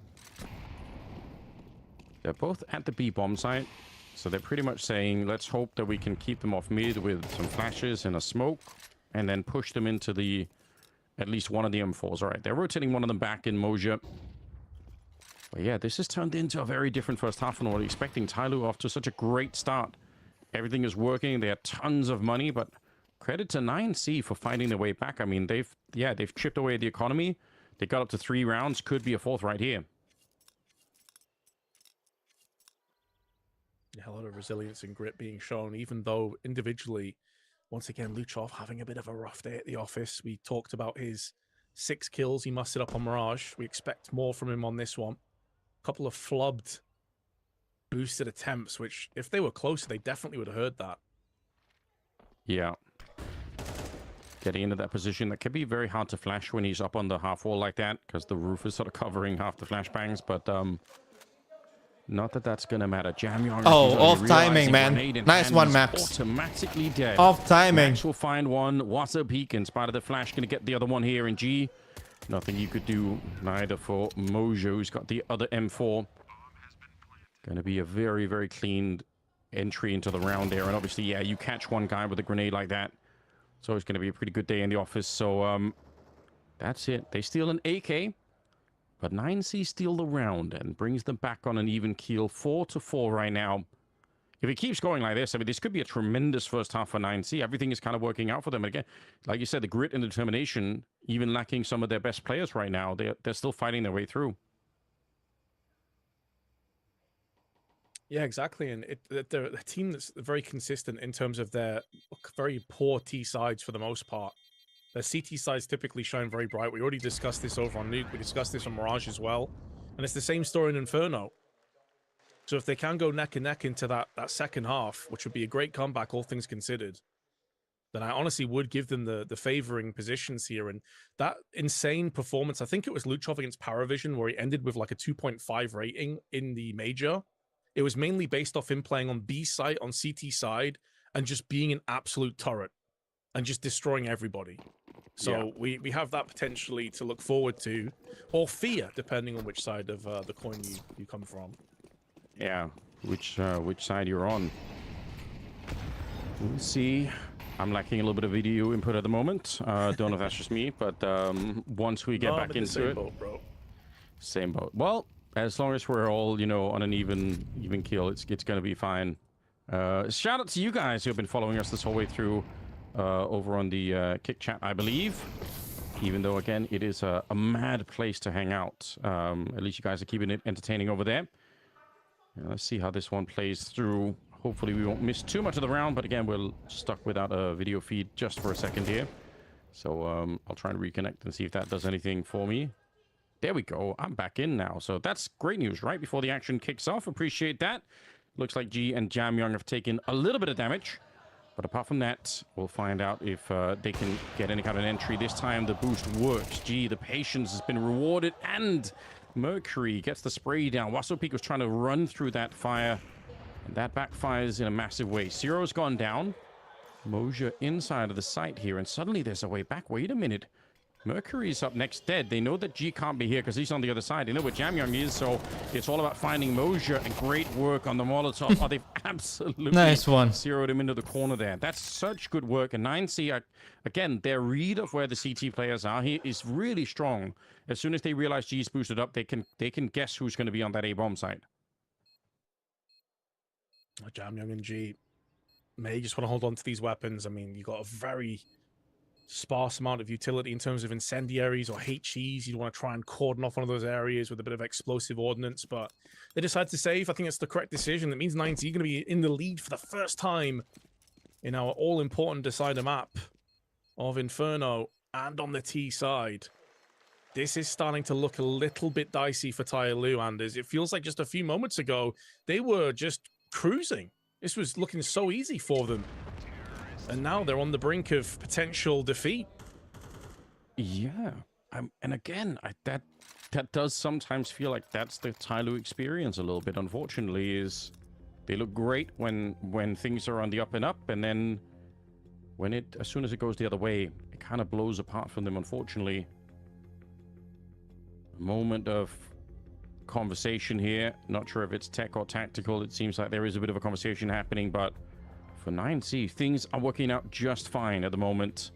[SPEAKER 2] They're both at the B bomb site, so they're pretty much saying, let's hope that we can keep them off mid with some flashes and a smoke, and then push them into the at least one of the M4s. All right, they're rotating one of them back in Moja. But yeah, this has turned into a very different first half from what we're expecting. TYLOO off to such a great start. Everything is working. They have tons of money, but credit to 9C for finding their way back. I mean, they've chipped away at the economy. They got up to 3 rounds. Could be a 4th right here.
[SPEAKER 1] Yeah, a lot of resilience and grit being shown, even though individually, once again, Luchov having a bit of a rough day at the office. We talked about his 6 kills he mustered up on Mirage. We expect more from him on this one. A couple of flubbed boosted attempts, which if they were closer, they definitely would have heard that.
[SPEAKER 2] Yeah. Getting into that position, that can be very hard to flash when he's up on the half wall like that, because the roof is sort of covering half the flashbangs, but not that that's gonna matter. Jamyong.
[SPEAKER 6] Oh, off timing, man. Nice one, Max.
[SPEAKER 2] Automatically dead.
[SPEAKER 6] Off timing.
[SPEAKER 2] Max will find one. What's a peek in spite of the flash. Gonna get the other one here in G. Nothing you could do neither for Mojo, who's got the other M4. Gonna be a very, very clean entry into the round there. And obviously, yeah, you catch one guy with a grenade like that. It's always gonna be a pretty good day in the office. So that's it. They steal an AK. But 9C steal the round and brings them back on an even keel. 4-4 right now. If it keeps going like this, I mean, this could be a tremendous first half for 9C. Everything is kind of working out for them. And again, like you said, the grit and determination, even lacking some of their best players right now, they're still fighting their way through.
[SPEAKER 1] Yeah, exactly. And they're a team that's very consistent in terms of their very poor T sides for the most part. Their CT sides typically shine very bright. We already discussed this over on Nuke. We discussed this on Mirage as well. And it's the same story in Inferno. So if they can go neck and neck into that second half, which would be a great comeback, all things considered, then I honestly would give them the favoring positions here. And that insane performance, I think it was Luchov against Paravision, where he ended with like a 2.5 rating in the major. It was mainly based off him playing on B site, on CT side, and just being an absolute turret and just destroying everybody. So yeah, we have that potentially to look forward to, or fear, depending on which side of the coin you come from.
[SPEAKER 2] Yeah, which side you're on. We'll see. I'm lacking a little bit of video input at the moment. Don't know if that's just me, but once we get back into
[SPEAKER 1] same
[SPEAKER 2] it,
[SPEAKER 1] boat, bro.
[SPEAKER 2] Same boat. Well, as long as we're all, you know, on an even keel, it's gonna be fine. Shout out to you guys who have been following us this whole way through over on the Kick Chat, I believe. Even though, again, it is a mad place to hang out. At least you guys are keeping it entertaining over there. Let's see how this one plays through. Hopefully we won't miss too much of the round, but again, we're stuck without a video feed just for a second here. So I'll try and reconnect and see if that does anything for me. There we go. I'm back in now. So that's great news right before the action kicks off. Appreciate that. Looks like G and Jamyong have taken a little bit of damage. But apart from that, we'll find out if they can get any kind of entry. This time the boost works. G, the patience has been rewarded. And Mercury gets the spray down. Wasopik was trying to run through that fire. And that backfires in a massive way. Zero's gone down. Moja inside of the site here. And suddenly there's a way back. Wait a minute. Mercury's up next dead. They know that G can't be here because he's on the other side. They know where Jamyong is, so it's all about finding Moja, and great work on the Molotov. Oh, they've absolutely
[SPEAKER 6] nice one.
[SPEAKER 2] Zeroed him into the corner there. That's such good work. And 9C, again, their read of where the CT players are here is really strong. As soon as they realize G's boosted up, they can guess who's going to be on that A-bomb site.
[SPEAKER 1] Jamyong and G may just want to hold on to these weapons. I mean, you got a very sparse amount of utility in terms of incendiaries or HEs. You want to try and cordon off one of those areas with a bit of explosive ordnance, but they decide to save. I think it's the correct decision. That means 9C going to be in the lead for the first time in our all-important decider map of Inferno, and on the T side. This is starting to look a little bit dicey for TYLOO, Anders. It feels like just a few moments ago, they were just cruising. This was looking so easy for them. And now they're on the brink of potential defeat.
[SPEAKER 2] Yeah. And again, that does sometimes feel like that's the TYLOO experience a little bit, unfortunately, is they look great when things are on the up and up, and then as soon as it goes the other way, it kind of blows apart from them, unfortunately. A moment of conversation here. Not sure if it's tech or tactical. It seems like there is a bit of a conversation happening, but for 9C, things are working out just fine at the moment.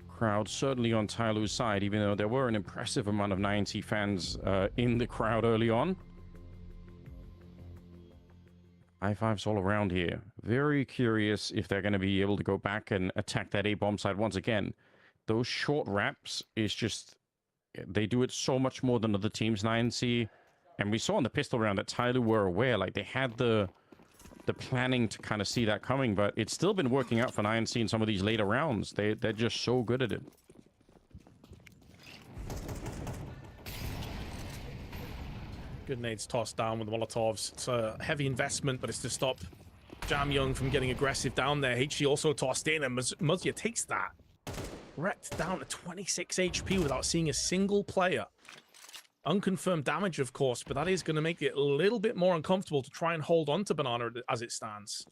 [SPEAKER 2] Crowd certainly on TYLOO's side, even though there were an impressive amount of 9C fans in the crowd early on. High fives all around here. Very curious if they're going to be able to go back and attack that A bomb side once again. Those short wraps is just, they do it so much more than other teams, 9C. And we saw in the pistol round that TYLOO were aware, like they had the planning to kind of see that coming, but it's still been working out for 9C in some of these later rounds. They're just so good at it.
[SPEAKER 1] Good nades tossed down with the Molotovs. It's a heavy investment, but it's to stop Jam Young from getting aggressive down there. HG also tossed in, and Muzia takes that. Wrecked down to 26 HP without seeing a single player. Unconfirmed damage, of course, but that is going to make it a little bit more uncomfortable to try and hold on to Banana as it stands.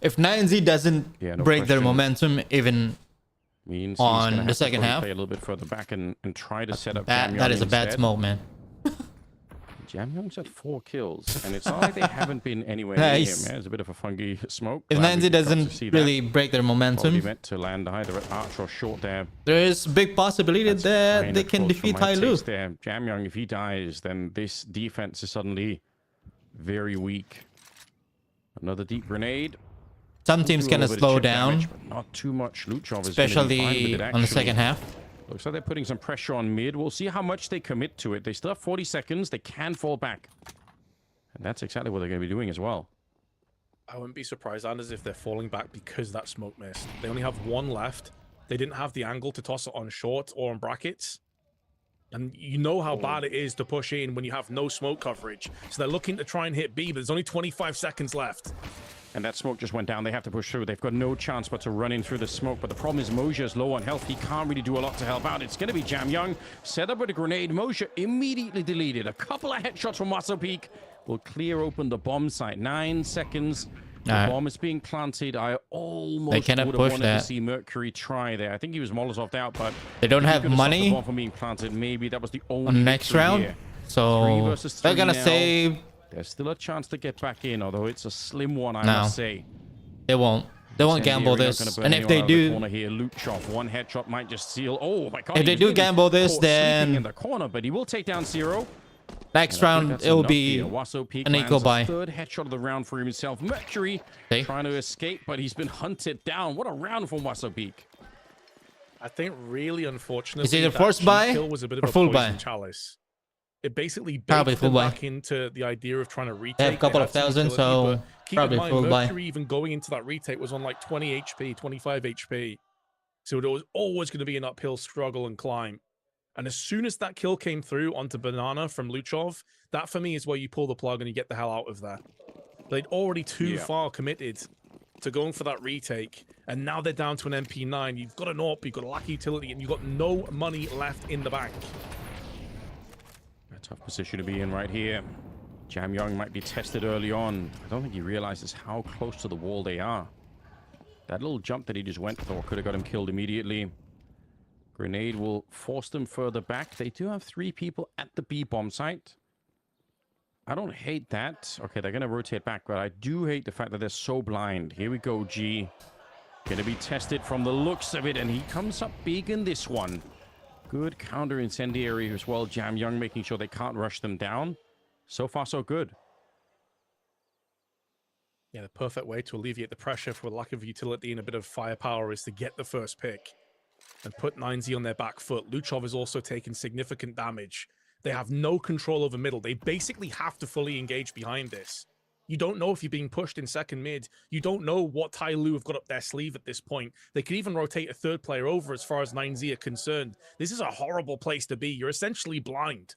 [SPEAKER 6] If 9Z doesn't break their momentum even on the second half,
[SPEAKER 2] play a little bit further back and try to set up
[SPEAKER 6] that is a bad smoke, man.
[SPEAKER 2] Jam Young's had 4 kills, and it's not like they haven't been anywhere near him. Yeah, it's a bit of a funky smoke.
[SPEAKER 6] If 9Z doesn't really break their momentum,
[SPEAKER 2] meant to land either at arch or short there.
[SPEAKER 6] There is big possibility that they can defeat TYLOO.
[SPEAKER 2] Jam Young, if he dies, then this defense is suddenly very weak. Another deep grenade.
[SPEAKER 6] Some teams can slow down,
[SPEAKER 2] damage, not too much. Luchov
[SPEAKER 6] especially on the second half.
[SPEAKER 2] Looks like they're putting some pressure on mid. We'll see how much they commit to it. They still have 40 seconds. They can fall back. And that's exactly what they're going to be doing as well.
[SPEAKER 1] I wouldn't be surprised, Anders, if they're falling back because that smoke missed. They only have 1 left. They didn't have the angle to toss it on short or on brackets. And you know how bad it is to push in when you have no smoke coverage. So they're looking to try and hit B, but there's only 25 seconds left.
[SPEAKER 2] And that smoke just went down. They have to push through. They've got no chance but to run in through the smoke. But the problem is Moja's low on health. He can't really do a lot to help out. It's going to be Jam Young. Set up with a grenade. Moja immediately deleted. A couple of headshots from Wasso Peak will clear open the bomb site. 9 seconds. The bomb is being planted. I almost would have wanted to see Mercury try there. I think he was Molotov'd out, but
[SPEAKER 6] they don't have money
[SPEAKER 2] the bomb from being planted. Maybe that was the only
[SPEAKER 6] on the next round.
[SPEAKER 2] Here.
[SPEAKER 6] So they're going to save.
[SPEAKER 2] There's still a chance to get back in, although it's a slim one, I must say.
[SPEAKER 6] They won't. They won't gamble this. And if they do,
[SPEAKER 2] here, Luchov, 1 headshot might just seal. Oh my god!
[SPEAKER 6] If they do gamble this, then
[SPEAKER 2] in the corner, but he will take down Zero.
[SPEAKER 6] Next round, it will be an equal buy.
[SPEAKER 2] 3rd headshot of the round for himself. Mercury trying to escape, but he's been hunted down. What a round from Wasso Peak.
[SPEAKER 1] I think really unfortunately,
[SPEAKER 6] is either forced buy
[SPEAKER 1] was a bit of
[SPEAKER 6] or full buy.
[SPEAKER 1] Chalice. It basically
[SPEAKER 6] probably full buy.
[SPEAKER 1] back into the idea of trying to retake.
[SPEAKER 6] They have a couple of thousand, so probably full buy.
[SPEAKER 1] Mercury even going into that retake was on like 20 HP, 25 HP. So it was always going to be an uphill struggle and climb. And as soon as that kill came through onto Banana from Luchov, that for me is where you pull the plug and you get the hell out of there. They'd already too far committed to going for that retake, and now they're down to an MP9. You've got an AWP, you've got a lack of utility, and you've got no money left in the bank.
[SPEAKER 2] A tough position to be in right here. Jam Young might be tested early on. I don't think he realizes how close to the wall they are. That little jump that he just went for could have got him killed immediately. Grenade will force them further back. They do have 3 people at the B bomb site. I don't hate that. Okay, they're going to rotate back, but I do hate the fact that they're so blind. Here we go, G. Going to be tested from the looks of it, and he comes up big in this one. Good counter incendiary as well. Jam Young making sure they can't rush them down. So far, so good.
[SPEAKER 1] Yeah, the perfect way to alleviate the pressure for lack of utility and a bit of firepower is to get the first pick and put 9Z on their back foot. Luchov has also taken significant damage. They have no control over middle. They basically have to fully engage behind this. You don't know if you're being pushed in second mid. You don't know what TYLOO have got up their sleeve at this point. They could even rotate a 3rd player over as far as 9Z are concerned. This is a horrible place to be. You're essentially blind.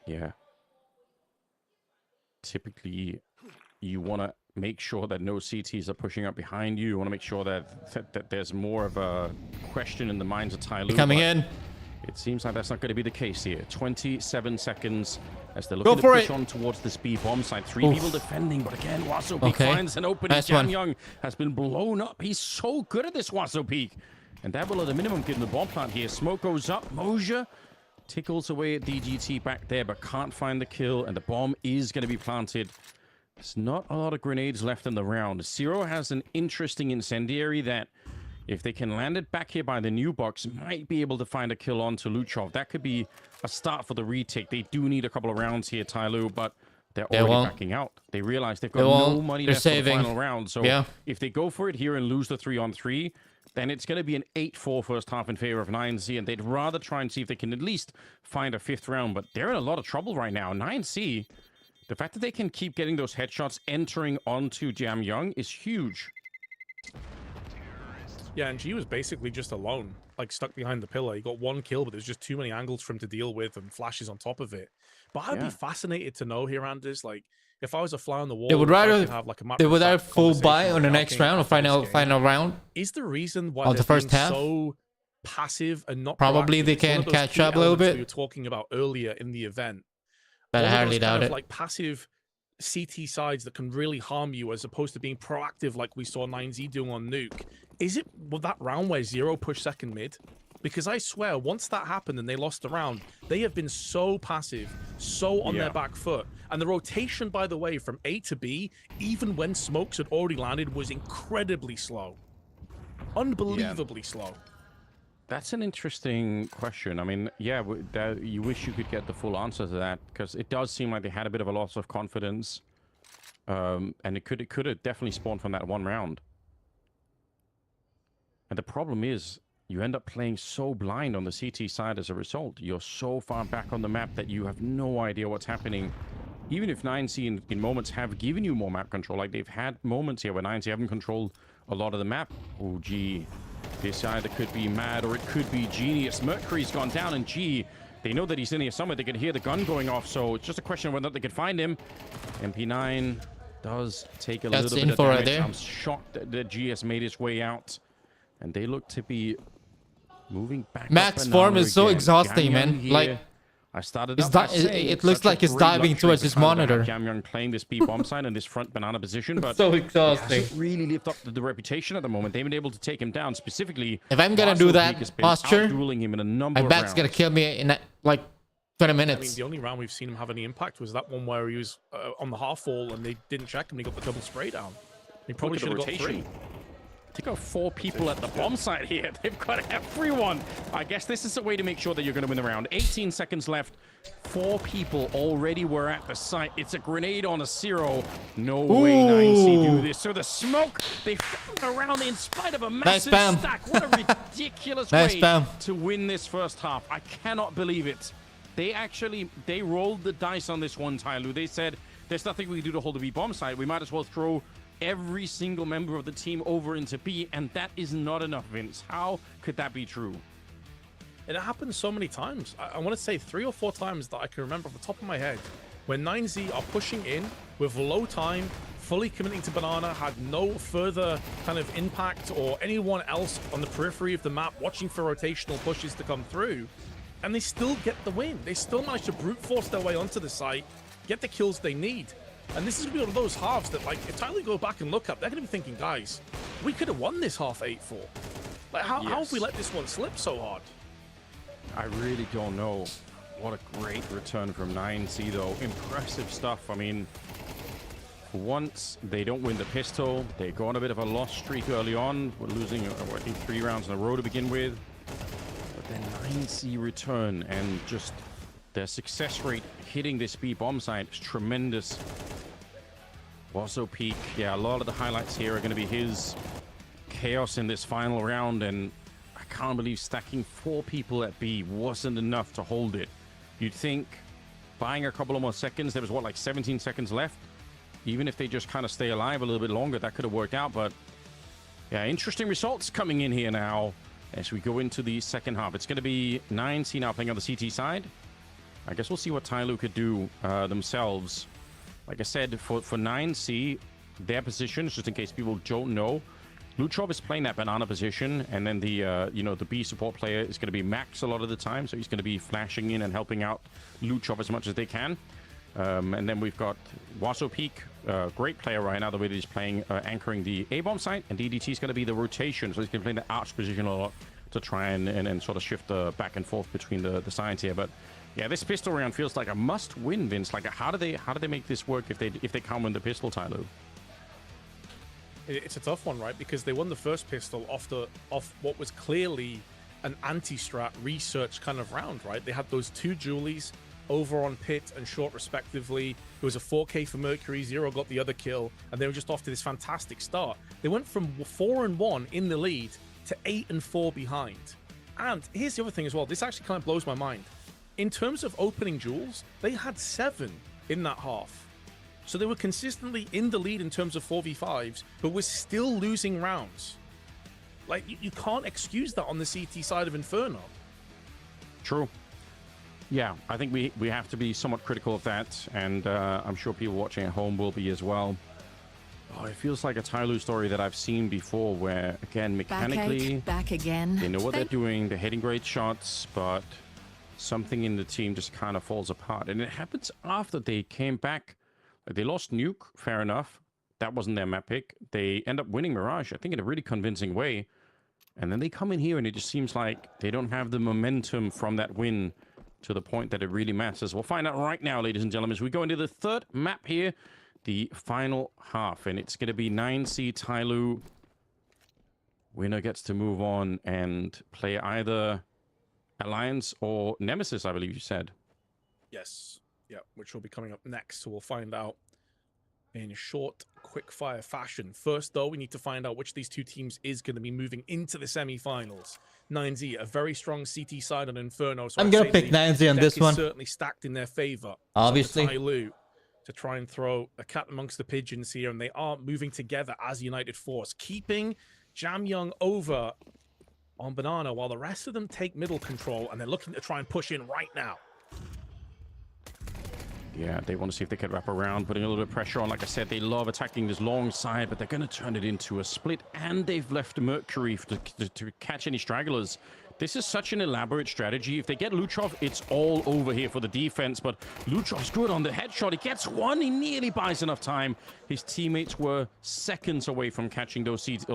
[SPEAKER 2] Yeah. Typically, you want to make sure that no CTs are pushing up behind you. You want to make sure that there's more of a question in the minds of TYLOO.
[SPEAKER 6] Coming in.
[SPEAKER 2] It seems like that's not going to be the case here. 27 seconds as they're looking to push on towards this B bomb site. 3 people defending, but again, Waso Peak finds an opening. Jam Young has been blown up. He's so good at this, Waso Peak. And that will at a minimum give him the bomb plant here. Smoke goes up. Moja tickles away at DGT back there, but can't find the kill. And the bomb is going to be planted. There's not a lot of grenades left in the round. Zero has an interesting incendiary that, if they can land it back here by the new box, might be able to find a kill on to Luchov. That could be a start for the retake. They do need a couple of rounds here, TYLOO, but they're already backing out. They realize they've got no money left for the final round. So if they go for it here and lose the 3-on-3, then it's going to be an 8-4 first half in favor of 9C, and they'd rather try and see if they can at least find a 5th round. But they're in a lot of trouble right now. 9C, the fact that they can keep getting those headshots entering onto Jam Young is huge.
[SPEAKER 1] Yeah, and G was basically just alone, like stuck behind the pillar. He got 1 kill, but there's just too many angles for him to deal with and flashes on top of it. But I'd be fascinated to know here, Anders, like, if I was a fly on the wall,
[SPEAKER 6] they would rather
[SPEAKER 1] have like a
[SPEAKER 6] they would either full buy on the next round or final round.
[SPEAKER 1] Is the reason why
[SPEAKER 6] the first half
[SPEAKER 1] so passive and not
[SPEAKER 6] probably they can catch up a little bit?
[SPEAKER 1] We were talking about earlier in the event,
[SPEAKER 6] but I hardly doubt it.
[SPEAKER 1] Like passive CT sides that can really harm you, as opposed to being proactive, like we saw 9Z doing on Nuke. Is it that round where Zero pushed second mid? Because I swear, once that happened and they lost the round, they have been so passive, so on their back foot. And the rotation, by the way, from A to B, even when smokes had already landed, was incredibly slow. Unbelievably slow.
[SPEAKER 2] That's an interesting question. I mean, yeah, you wish you could get the full answer to that, because it does seem like they had a bit of a loss of confidence. And it could have definitely spawned from that 1 round. And the problem is, you end up playing so blind on the CT side as a result. You're so far back on the map that you have no idea what's happening. Even if 9C in moments have given you more map control, like they've had moments here where 9C haven't controlled a lot of the map. Oh, gee. This either could be Mad or it could be Genius. Mercury's gone down, and gee, they know that he's in here somewhere. They can hear the gun going off, so it's just a question of whether they can find him. MP9 does take a little bit of damage. Right, I'm shocked that GS made his way out. And they look to be moving back.
[SPEAKER 6] Max form is so exhausting, man. Like,
[SPEAKER 2] I started
[SPEAKER 6] it looks like he's diving towards his monitor.
[SPEAKER 2] Jam Young playing this B bomb side in this front banana position, but
[SPEAKER 6] so exhausting.
[SPEAKER 2] Hasn't really lived up to the reputation at the moment. They've been able to take him down. Specifically,
[SPEAKER 6] if I'm gonna do that posture,
[SPEAKER 2] him in a number
[SPEAKER 6] my back's gonna kill me in like 20 minutes.
[SPEAKER 1] I mean, the only round we've seen him have any impact was that one where he was on the half wall and they didn't check him. He got the double spray down. He probably should have got 3.
[SPEAKER 2] They got 4 people at the bomb site here. They've got everyone. I guess this is a way to make sure that you're going to win the round. 18 seconds left. 4 people already were at the site. It's a grenade on a 0. No way 9C do this. So the smoke, they found around in spite of a massive stack. What a ridiculous way to win this first half. I cannot believe it. They rolled the dice on this one, TYLOO. They said, there's nothing we can do to hold the B bomb site. We might as well throw every single member of the team over into B, and that is not enough, Vince. How could that be true?
[SPEAKER 1] And it happens so many times. I want to say 3 or 4 times that I can remember off the top of my head, when 9Z are pushing in with low time, fully committing to banana, had no further kind of impact or anyone else on the periphery of the map watching for rotational pushes to come through, and they still get the win. They still manage to brute force their way onto the site, get the kills they need. And this is going to be one of those halves that, like, if TYLOO go back and look up, they're going to be thinking, guys, we could have won this half 8-4. Like, how have we let this one slip so hard?
[SPEAKER 2] I really don't know. What a great return from 9C, though. Impressive stuff. I mean, for once, they don't win the pistol. They go on a bit of a loss streak early on. We're losing, I think, 3 rounds in a row to begin with. But then 9C return, and just their success rate hitting this B bomb site is tremendous. Waso Peak, yeah, a lot of the highlights here are going to be his chaos in this final round, and I can't believe stacking 4 people at B wasn't enough to hold it. You'd think buying a couple of more seconds, there was what, like 17 seconds left? Even if they just kind of stay alive a little bit longer, that could have worked out. But yeah, interesting results coming in here now as we go into the second half. It's going to be 9C now playing on the CT side. I guess we'll see what TYLOO could do themselves. Like I said, for 9C, their positions, just in case people don't know, Luchov is playing that banana position, and then the the B support player is going to be Max a lot of the time, so he's going to be flashing in and helping out Luchov as much as they can. And then we've got Waso Peak, great player right now, the way that he's playing, anchoring the A-bomb site, and DDT is going to be the rotation, so he's going to play the arch position a lot to try and sort of shift the back and forth between the sides here. But yeah, this pistol round feels like a must-win, Vince. Like, how do they make this work if they can't win the pistol, TYLOO?
[SPEAKER 1] It's a tough one, right? Because they won the first pistol off what was clearly an anti-strat research kind of round, right? They had those two Julies over on Pit and Short respectively. It was a 4K for Mercury, Zero got the other kill, and they were just off to this fantastic start. They went from 4-1 in the lead to 8-4 behind. And here's the other thing as well. This actually kind of blows my mind. In terms of opening duels, they had 7 in that half. So they were consistently in the lead in terms of 4v5s, but were still losing rounds. Like, you can't excuse that on the CT side of Inferno.
[SPEAKER 2] True. Yeah, I think we have to be somewhat critical of that, and I'm sure people watching at home will be as well. Oh, it feels like a TYLOO story that I've seen before, where, again, mechanically,
[SPEAKER 7] back again.
[SPEAKER 2] They know what they're doing, they're hitting great shots, but something in the team just kind of falls apart. And it happens after they came back. They lost Nuke, fair enough. That wasn't their map pick. They end up winning Mirage, I think, in a really convincing way. And then they come in here, and it just seems like they don't have the momentum from that win to the point that it really matters. We'll find out right now, ladies and gentlemen, as we go into the third map here, the final half. And it's going to be 9C TYLOO. Winner gets to move on and play either Alliance or Nemesis, I believe you said.
[SPEAKER 1] Yes. Yeah, which will be coming up next, so we'll find out in short, quick-fire fashion. First, though, we need to find out which of these two teams is going to be moving into the semi-finals. 9Z, a very strong CT side on Inferno. So
[SPEAKER 6] I'm going to pick 9Z on this one.
[SPEAKER 1] Certainly stacked in their favor.
[SPEAKER 6] Obviously.
[SPEAKER 1] TYLOO to try and throw a cat amongst the pigeons here, and they are moving together as United Force, keeping Jamyoung over on Banana, while the rest of them take middle control, and they're looking to try and push in right now.
[SPEAKER 2] Yeah, they want to see if they can wrap around, putting a little bit of pressure on. Like I said, they love attacking this long side, but they're going to turn it into a split, and they've left Mercury to catch any stragglers. This is such an elaborate strategy. If they get Luchov, it's all over here for the defense, but Luchov's good on the headshot. He gets one. He nearly buys enough time. His teammates were seconds away from catching those T's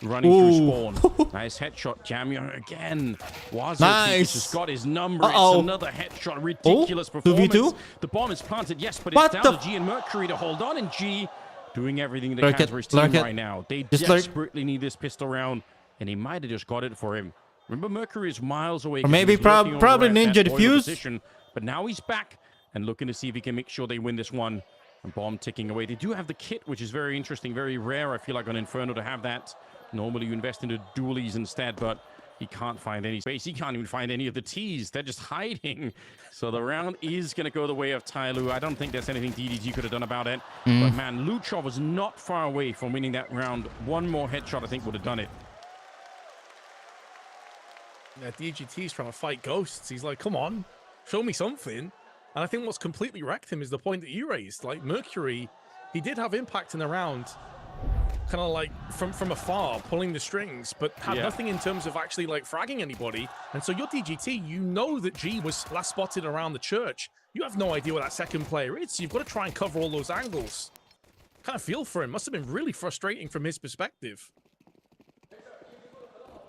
[SPEAKER 2] running through spawn. Nice headshot. Jamyoung again.
[SPEAKER 6] Nice.
[SPEAKER 2] Just got his number. It's another headshot. Ridiculous performance.
[SPEAKER 6] 2v2?
[SPEAKER 2] The bomb is planted, yes, but it's down to G and Mercury to hold on, and G doing everything they can for his team right now. They desperately need this pistol round, and he might have just got it for him. Remember, Mercury is miles away.
[SPEAKER 6] Or maybe probably Ninja defuse.
[SPEAKER 2] But now he's back and looking to see if he can make sure they win this one. And bomb ticking away. They do have the kit, which is very interesting, very rare, I feel like, on Inferno to have that. Normally you invest into dualies instead, but he can't find any space. He can't even find any of the T's. They're just hiding. So the round is going to go the way of TYLOO. I don't think there's anything DDG could have done about it. But man, Luchov was not far away from winning that round. One more headshot, I think, would have done it.
[SPEAKER 1] Yeah, DGT's trying to fight ghosts. He's like, come on, show me something. And I think what's completely wrecked him is the point that you raised. Like, Mercury, he did have impact in the round, kind of like from afar, pulling the strings, but had nothing in terms of actually like fragging anybody. And so your DGT, you know that G was last spotted around the church. You have no idea where that second player is, so you've got to try and cover all those angles. Kind of feel for him. Must have been really frustrating from his perspective.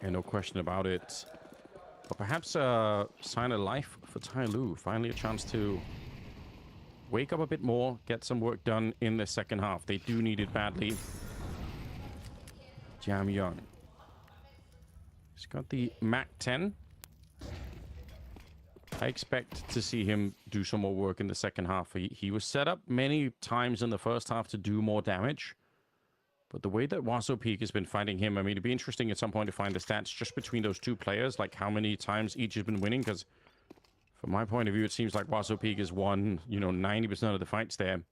[SPEAKER 2] Yeah, no question about it. But perhaps a sign of life for TYLOO. Finally a chance to wake up a bit more, get some work done in the second half. They do need it badly. Jamyoung. He's got the Mac 10. I expect to see him do some more work in the second half. He was set up many times in the first half to do more damage. But the way that Waso Peak has been fighting him, I mean, it'd be interesting at some point to find the stats just between those two players, like how many times each has been winning, because from my point of view, it seems like Waso Peak has won, 90% of the fights there. And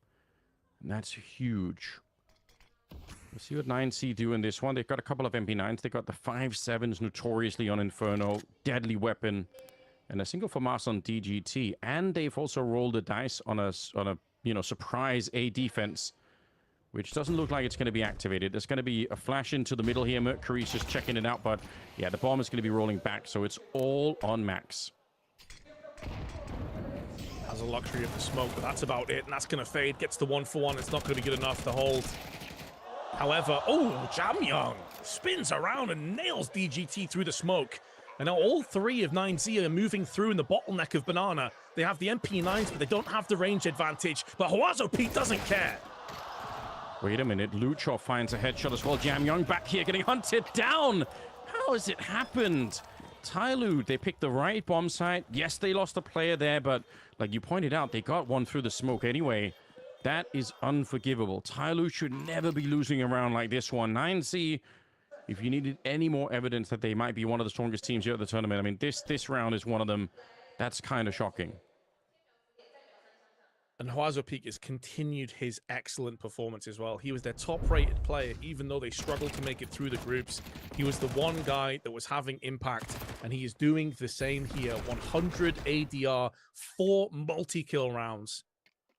[SPEAKER 2] that's huge. We'll see what 9C do in this one. They've got a couple of MP9s. They've got the 5.7s notoriously on Inferno, deadly weapon, and a single FAMAS on DGT. And they've also rolled the dice on a surprise A defense which doesn't look like it's going to be activated. There's going to be a flash into the middle here. Mercury's just checking it out, but yeah, the bomb is going to be rolling back, so it's all on Max.
[SPEAKER 1] Has a luxury of the smoke, but that's about it, and that's going to fade. Gets the 1-for-1. It's not going to be good enough to hold. However, oh, Jamyang spins around and nails DGT through the smoke. And now all three of 9Z are moving through in the bottleneck of Banana. They have the MP9s, but they don't have the range advantage. But Hwazo Pete doesn't care.
[SPEAKER 2] Wait a minute. Luchov finds a headshot as well. Jamyang back here getting hunted down. How has it happened? TYLOO, they picked the right bomb site. Yes, they lost a player there, but like you pointed out, they got one through the smoke anyway. That is unforgivable. TYLOO should never be losing around like this one. 9Z, if you needed any more evidence that they might be one of the strongest teams here at the tournament, I mean, this round is one of them. That's kind of shocking.
[SPEAKER 1] And Hwazo Peak has continued his excellent performance as well. He was their top-rated player, even though they struggled to make it through the groups. He was the one guy that was having impact, and he is doing the same here. 100 ADR, 4 multi-kill rounds,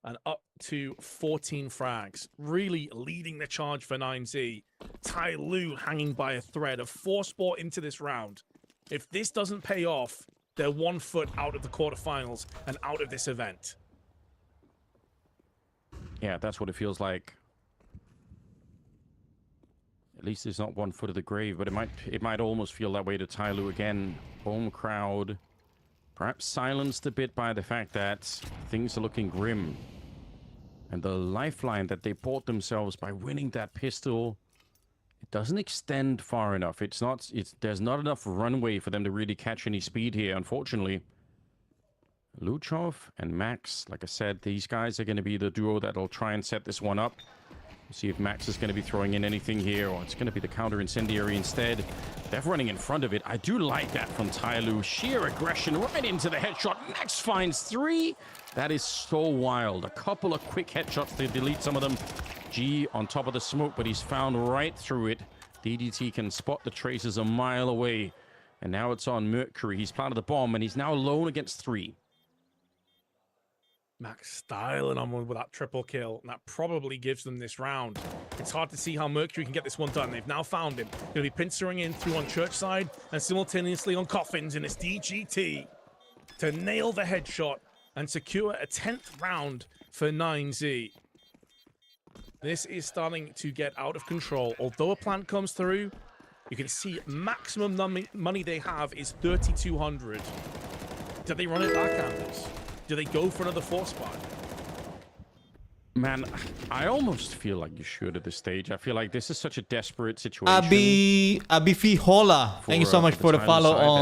[SPEAKER 1] and up to 14 frags. Really leading the charge for 9Z. TYLOO hanging by a thread, a 4-spot into this round. If this doesn't pay off, they're 1 foot out of the quarterfinals and out of this event.
[SPEAKER 2] Yeah, that's what it feels like. At least it's not 1 foot of the grave, but it might almost feel that way to TYLOO again. Home crowd, perhaps silenced a bit by the fact that things are looking grim. And the lifeline that they bought themselves by winning that pistol, it doesn't extend far enough. There's not enough runway for them to really catch any speed here, unfortunately. Luchov and Max, like I said, these guys are going to be the duo that'll try and set this one up. We'll see if Max is going to be throwing in anything here, or it's going to be the counter incendiary instead. They're running in front of it. I do like that from TYLOO. Sheer aggression right into the headshot. Max finds 3. That is so wild. A couple of quick headshots to delete some of them. G on top of the smoke, but he's found right through it. DDT can spot the traces a mile away. And now it's on Mercury. He's planted the bomb, and he's now alone against 3.
[SPEAKER 1] Max styling on one with that triple kill, and that probably gives them this round. It's hard to see how Mercury can get this one done. They've now found him. Going to be pincering in through on Churchside and simultaneously on Coffins, and it's DGT to nail the headshot and secure a 10th round for 9Z. This is starting to get out of control. Although a plant comes through, you can see maximum money they have is 3,200. Do they run it back, Anders? Do they go for another 4 spot?
[SPEAKER 2] Man, I almost feel like you should at this stage. I feel like this is such a desperate situation.
[SPEAKER 6] Abi Fihola, thank you so much for the follow on